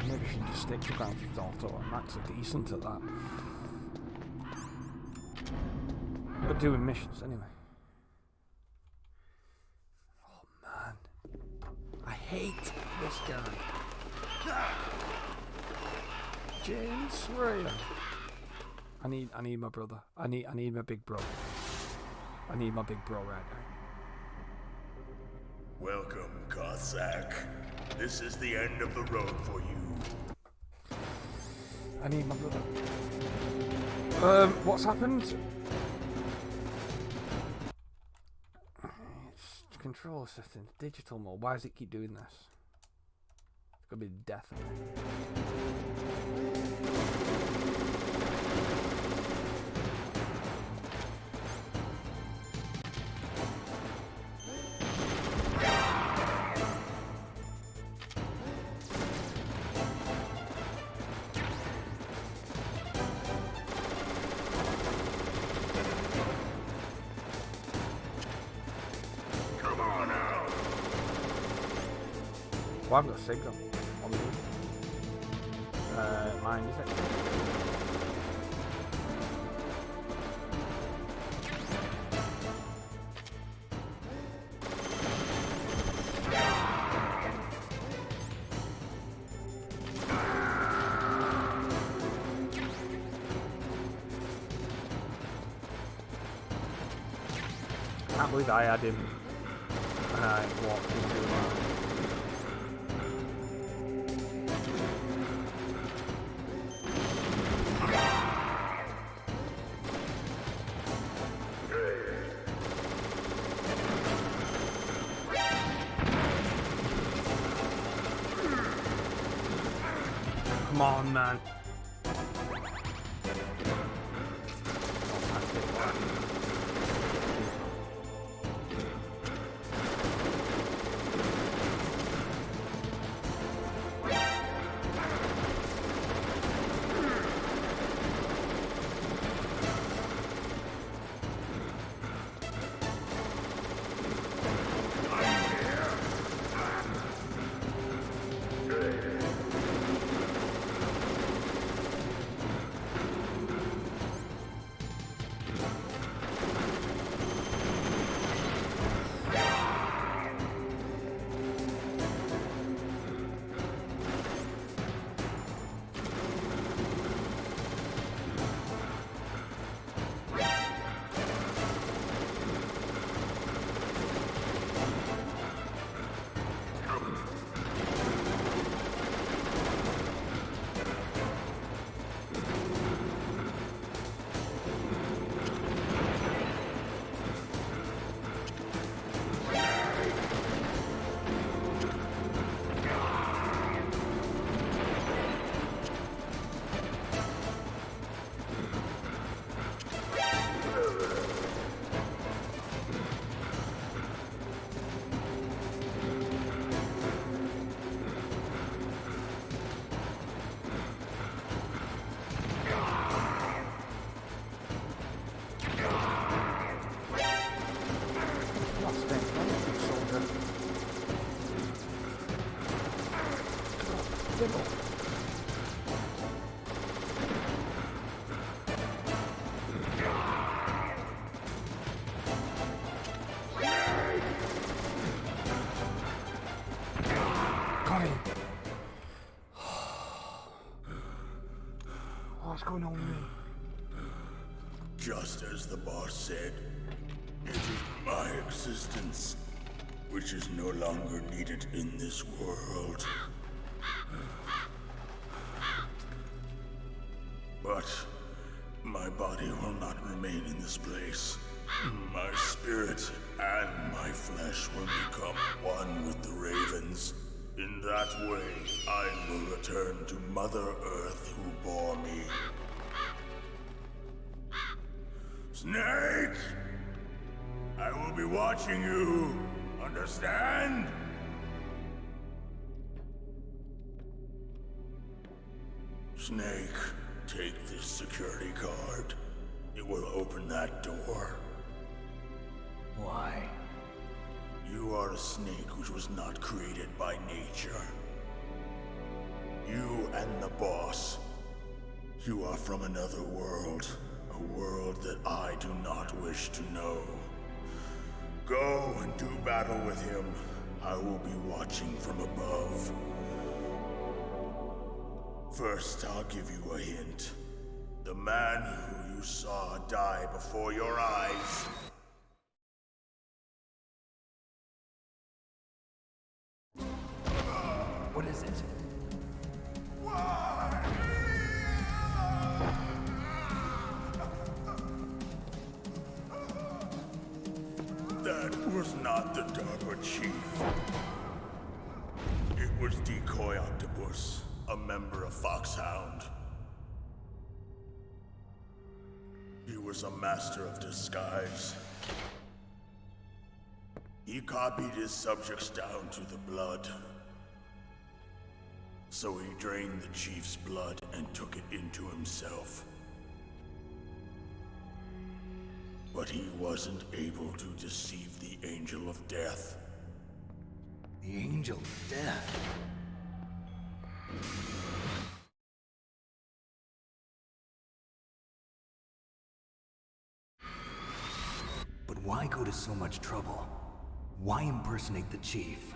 Maybe I should just stick to Grand Theft Auto. I'm actually decent at that. But doing missions anyway. Oh man. I hate this guy. James Ray. I need my brother. I need my big bro. I need my big bro right now. Welcome, Cossack. This is the end of the road for you. I need my brother. What's happened? It's control settings, digital mode. Why does it keep doing this? It's gonna be death. Well, I've got a signal on the mine, is it? I can't believe I had him and I walked into the mine. Come on, man. going on here? Just as the boss said, it is my existence which is no longer needed in this world. But my body will not remain in this place. My spirit and my flesh will become one with the ravens. In that way, I will return to Mother Earth who bore me. Snake! I will be watching you. Understand? Snake, take this security card. It will open that door. Why? You are a snake which was not created by nature. You and the boss. You are from another world. A world that I do not wish to know. Go and do battle with him. I will be watching from above. First, I'll give you a hint. The man who you saw die before your eyes. What is it? That was not the DARPA chief. It was Decoy Octopus, a member of Foxhound. He was a master of disguise. He copied his subjects down to the blood. So he drained the chief's blood and took it into himself. But he wasn't able to deceive the Angel of Death. The Angel of Death? But why go to so much trouble? Why impersonate the chief?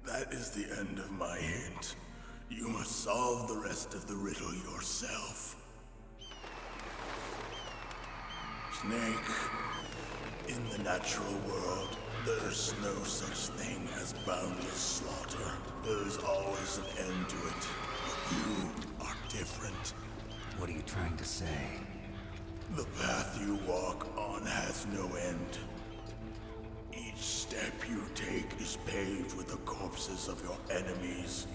That is the end of my hint. You must solve the rest of the riddle yourself. Snake, in the natural world, there's no such thing as boundless slaughter. There's always an end to it. But you are different. What are you trying to say? The path you walk on has no end. Each step you take is paved with the corpses of your enemies.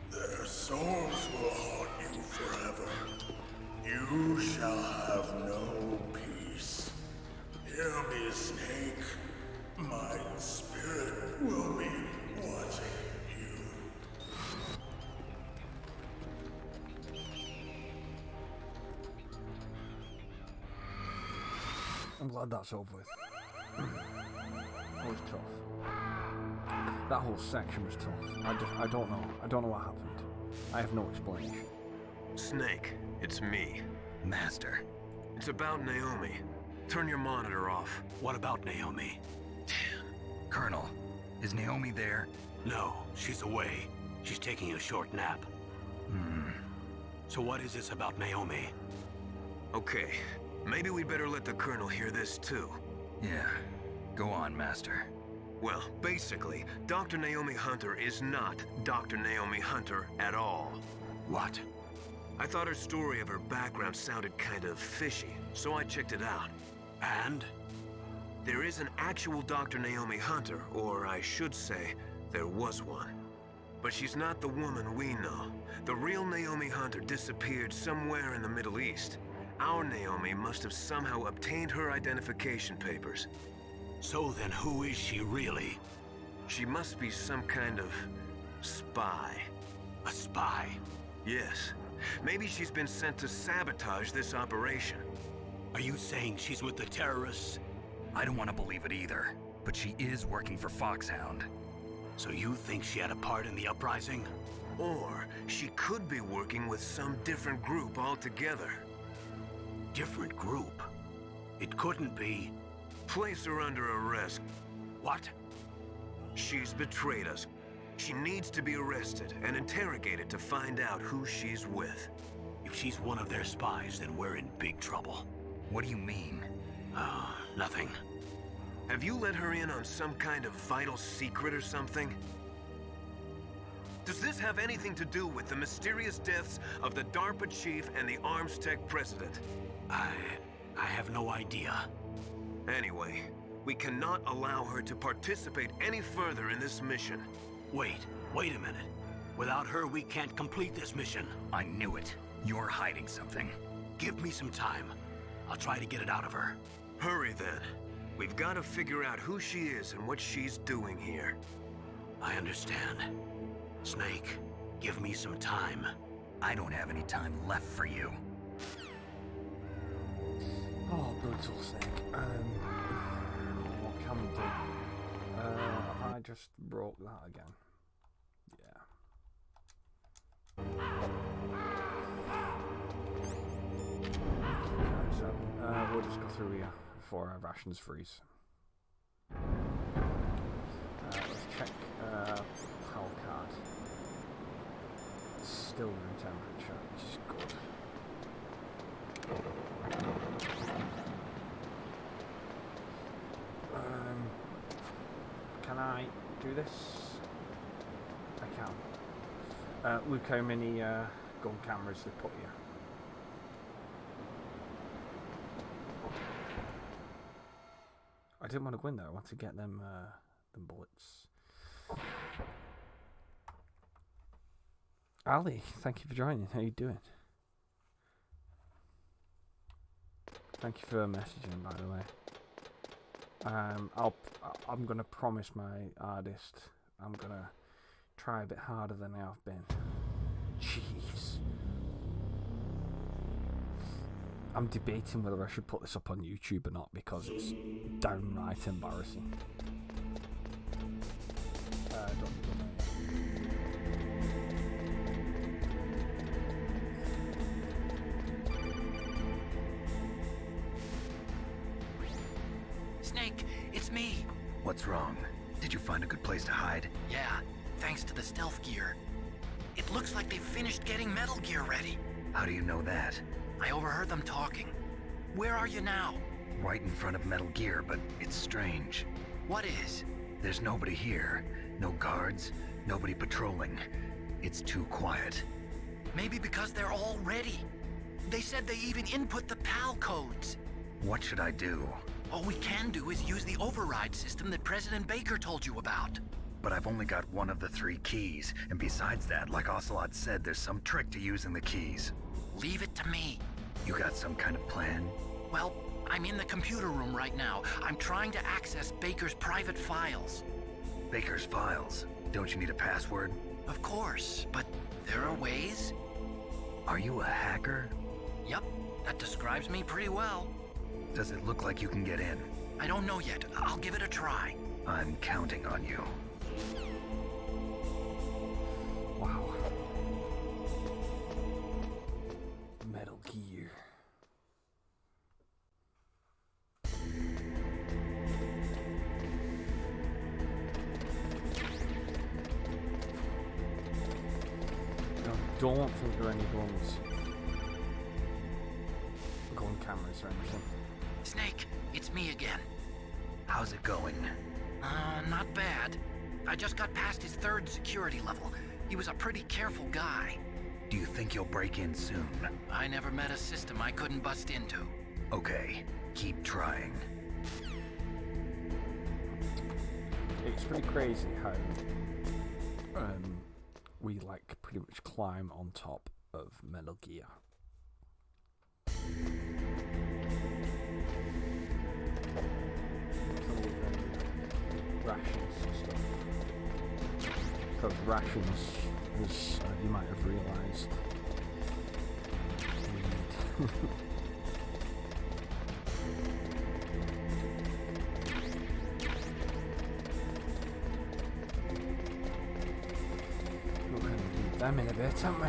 Their souls will haunt you forever. You shall have no peace. Hear me, Snake. My spirit will be watching you. I'm glad that's over with. That was tough. That whole section was tough. I don't know. I don't know what happened. I have no explanation. Snake, it's me. Master. It's about Naomi. Turn your monitor off. What about Naomi? Colonel, is Naomi there? No, she's away. She's taking a short nap. So what is this about Naomi? Okay, maybe we'd better let the Colonel hear this too. Yeah. Go on, Master. Well, basically, Dr. Naomi Hunter is not Dr. Naomi Hunter at all. What? I thought her story of her background sounded kind of fishy, so I checked it out. And? There is an actual Dr. Naomi Hunter, or I should say, there was one. But she's not the woman we know. The real Naomi Hunter disappeared somewhere in the Middle East. Our Naomi must have somehow obtained her identification papers. So then who is she really? She must be some kind of spy. A spy? Yes. Maybe she's been sent to sabotage this operation. Are you saying she's with the terrorists? I don't want to believe it either, but she is working for Foxhound. So you think she had a part in the uprising? Or she could be working with some different group altogether. Different group? It couldn't be. Place her under arrest. What? She's betrayed us. She needs to be arrested and interrogated to find out who she's with. If she's one of their spies, then we're in big trouble. What do you mean? Nothing. Have you let her in on some kind of vital secret or something? Does this have anything to do with the mysterious deaths of the DARPA chief and the Arms Tech president? I have no idea. Anyway, we cannot allow her to participate any further in this mission. Wait a minute. Without her, we can't complete this mission. I knew it. You're hiding something. Give me some time. I'll try to get it out of her. Hurry then. We've got to figure out who she is and what she's doing here. I understand. Snake, give me some time. I don't have any time left for you. Oh, brutal Snake. What can we do? Have I just broke that again? Yeah. Okay, so we'll just go through here before our rations freeze. Let's check hull card. It's still room temperature, which is good. Can I do this? I can. Look how many gun cameras they put here. I didn't want to go in there. I want to get them bullets. Ali, thank you for joining. How you doing? Thank you for messaging, by the way. I'm gonna promise my hardest. I'm gonna try a bit harder than I have been. Jeez. I'm debating whether I should put this up on YouTube or not because it's downright embarrassing. Snake, it's me. What's wrong? Did you find a good place to hide? Yeah, thanks to the stealth gear. It looks like they've finished getting Metal Gear ready. How do you know that? I overheard them talking. Where are you now? Right in front of Metal Gear, but it's strange. What is? There's nobody here. No guards, nobody patrolling. It's too quiet. Maybe because they're all ready. They said they even input the PAL codes. What should I do? All we can do is use the override system that President Baker told you about. But I've only got one of the 3 keys, and besides that, like Ocelot said, there's some trick to using the keys. Leave it to me. You got some kind of plan? Well, I'm in the computer room right now. I'm trying to access Baker's private files. Baker's files? Don't you need a password? Of course, but there are ways. Are you a hacker? Yep, that describes me pretty well. Does it look like you can get in? I don't know yet. I'll give it a try. I'm counting on you. Wow. Metal Gear. I don't think there are any guns. Gun cameras or anything. Snake, it's me again. How's it going? Not bad. I just got past his 3rd security level. He was a pretty careful guy. Do you think you'll break in soon? I never met a system I couldn't bust into. Okay, keep trying. It's pretty crazy how we like pretty much climb on top of Metal Gear. Rations and stuff. Because rations, as you might have realised, we need. We're going to need them in a bit, aren't we?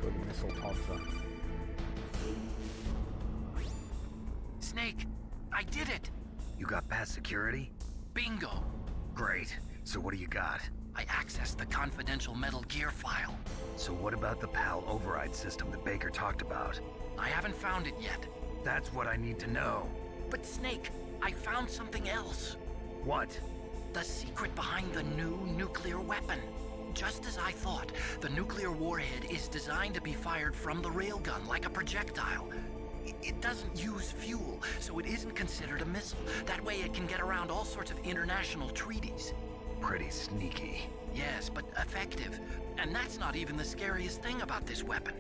Sure the missile pods are. I did it! You got past security? Bingo! Great. So what do you got? I accessed the confidential Metal Gear file. So what about the PAL override system that Baker talked about? I haven't found it yet. That's what I need to know. But Snake, I found something else. What? The secret behind the new nuclear weapon. Just as I thought, the nuclear warhead is designed to be fired from the railgun like a projectile. It doesn't use fuel, so it isn't considered a missile. That way it can get around all sorts of international treaties. Pretty sneaky. Yes, but effective. And that's not even the scariest thing about this weapon.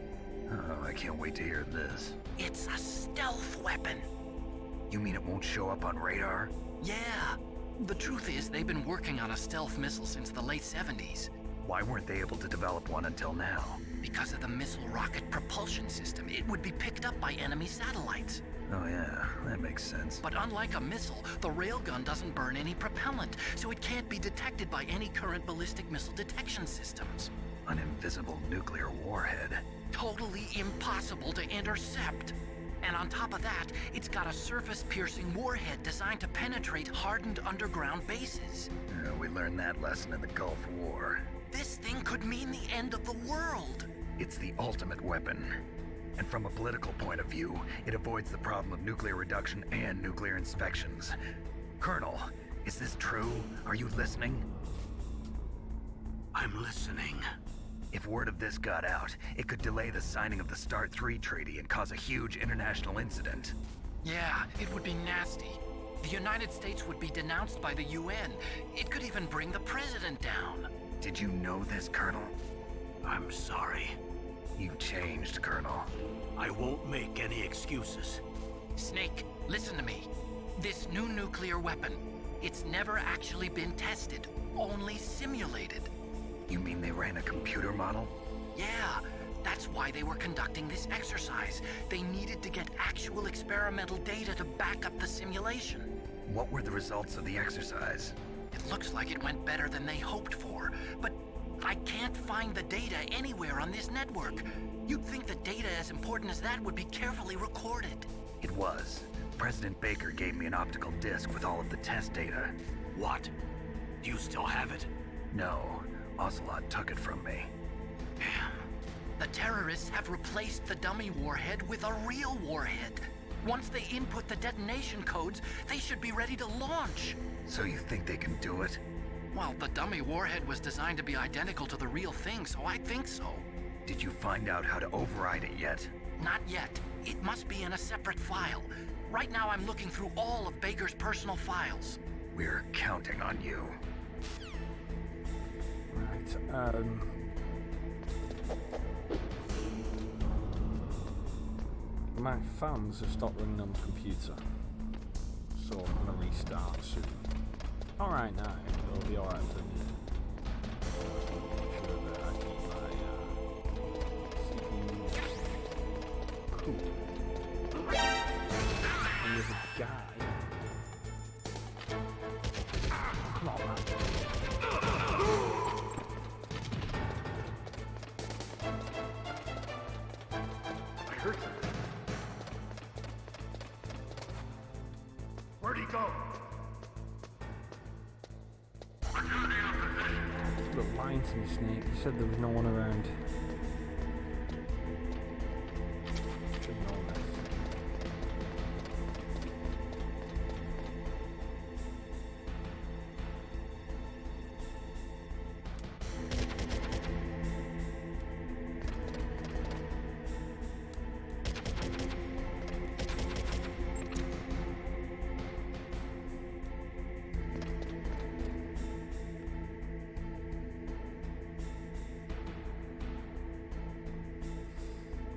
Oh, I can't wait to hear this. It's a stealth weapon. You mean it won't show up on radar? Yeah. The truth is, they've been working on a stealth missile since the late 70s. Why weren't they able to develop one until now? Because of the missile rocket propulsion system. It would be picked up by enemy satellites. Oh yeah, that makes sense. But unlike a missile, the railgun doesn't burn any propellant, so it can't be detected by any current ballistic missile detection systems. An invisible nuclear warhead. Totally impossible to intercept. And on top of that, it's got a surface-piercing warhead designed to penetrate hardened underground bases. We learned that lesson in the Gulf War. This thing could mean the end of the world. It's the ultimate weapon. And from a political point of view, it avoids the problem of nuclear reduction and nuclear inspections. Colonel, is this true? Are you listening? I'm listening. If word of this got out, it could delay the signing of the START 3 treaty and cause a huge international incident. Yeah, it would be nasty. The United States would be denounced by the UN. It could even bring the president down. Did you know this, Colonel? I'm sorry. You changed, Colonel. I won't make any excuses. Snake, listen to me. This new nuclear weapon, it's never actually been tested, only simulated. You mean they ran a computer model? Yeah, that's why they were conducting this exercise. They needed to get actual experimental data to back up the simulation. What were the results of the exercise? It looks like it went better than they hoped for, but I can't find the data anywhere on this network. You'd think the data as important as that would be carefully recorded. It was. President Baker gave me an optical disc with all of the test data. What? Do you still have it? No. Ocelot took it from me. Damn. The terrorists have replaced the dummy warhead with a real warhead. Once they input the detonation codes, they should be ready to launch. So you think they can do it? Well, the dummy warhead was designed to be identical to the real thing, so I think so. Did you find out how to override it yet? Not yet. It must be in a separate file. Right now I'm looking through all of Baker's personal files. We're counting on you. Right, my fans have stopped running on the computer, so I'm gonna restart soon. Alright, now it'll be alright for me. Make sure that I keep my CPU cool. And there's a guy. Come on, man. I heard him. Where'd he go? Look, lying to me, Snake. You said there was no one around. Should know this.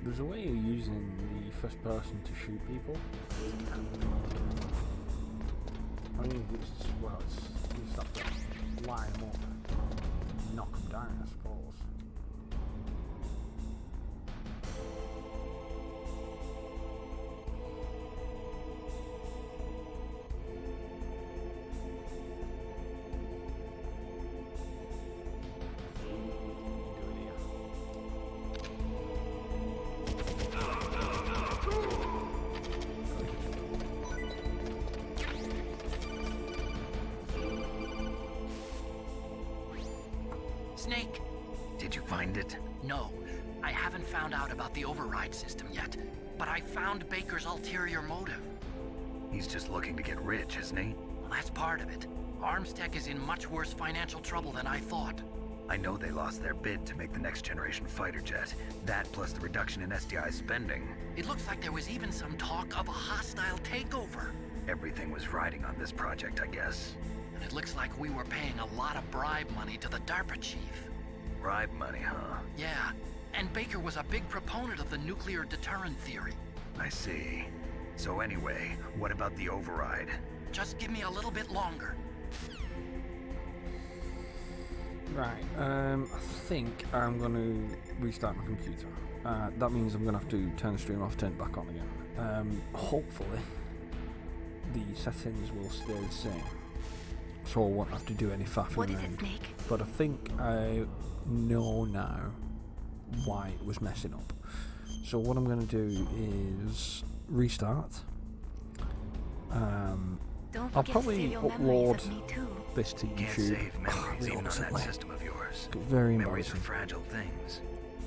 There's a way of using the first person to shoot people. I mean, it's just, well, you just have to line them up, knock them down, I suppose. Snake! Did you find it? No, I haven't found out about the override system yet, but I found Baker's ulterior motive. He's just looking to get rich, isn't he? Well, that's part of it. Armstech is in much worse financial trouble than I thought. I know they lost their bid to make the next generation fighter jet. That plus the reduction in SDI spending. It looks like there was even some talk of a hostile takeover. Everything was riding on this project, I guess. And it looks like we were paying a lot of bribe money to the DARPA chief. Bribe money, huh? Yeah, and Baker was a big proponent of the nuclear deterrent theory. I see. So anyway, what about the override? Just give me a little bit longer. Right, I think I'm going to restart my computer. That means I'm going to have to turn the stream off, turn it back on again. Hopefully, the settings will stay the same, so I won't have to do any faffing What is around. it, Snake? But I think I know now why it was messing up. So what I'm going to do is restart. Don't I'll forget probably to save your memories upload of me too. this to Can't YouTube. save memories even on that recently. system of yours. It's very Memories are embarrassing. fragile things.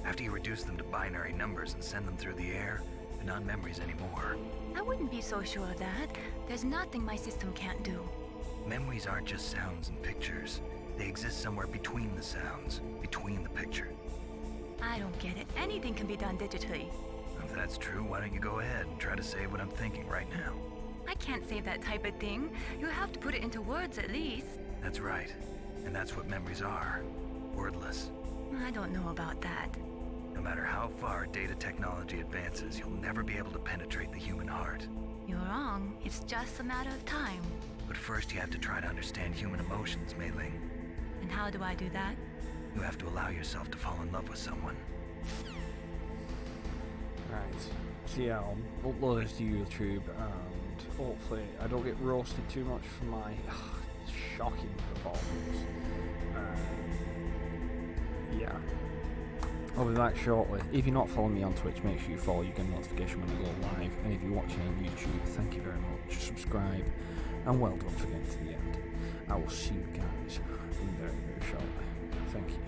After you reduce them to binary numbers and send them through the air, they're not memories anymore. I wouldn't be so sure of that. There's nothing my system can't do. Memories aren't just sounds and pictures. They exist somewhere between the sounds, between the picture. I don't get it. Anything can be done digitally. If that's true, why don't you go ahead and try to say what I'm thinking right now? I can't save that type of thing. You have to put it into words at least. That's right. And that's what memories are. Wordless. I don't know about that. No matter how far data technology advances, you'll never be able to penetrate the human heart. You're wrong. It's just a matter of time. But first you have to try to understand human emotions, Mei Ling. And how do I do that? You have to allow yourself to fall in love with someone. Right, so yeah, I'll upload this to YouTube and hopefully I don't get roasted too much for my shocking performance. Yeah, I'll be back shortly. If you're not following me on Twitch, make sure you follow, you get a notification when I go live. And if you're watching on YouTube, thank you very much, subscribe, and well done for getting to the end. I will see you guys very, very shortly. Thank you.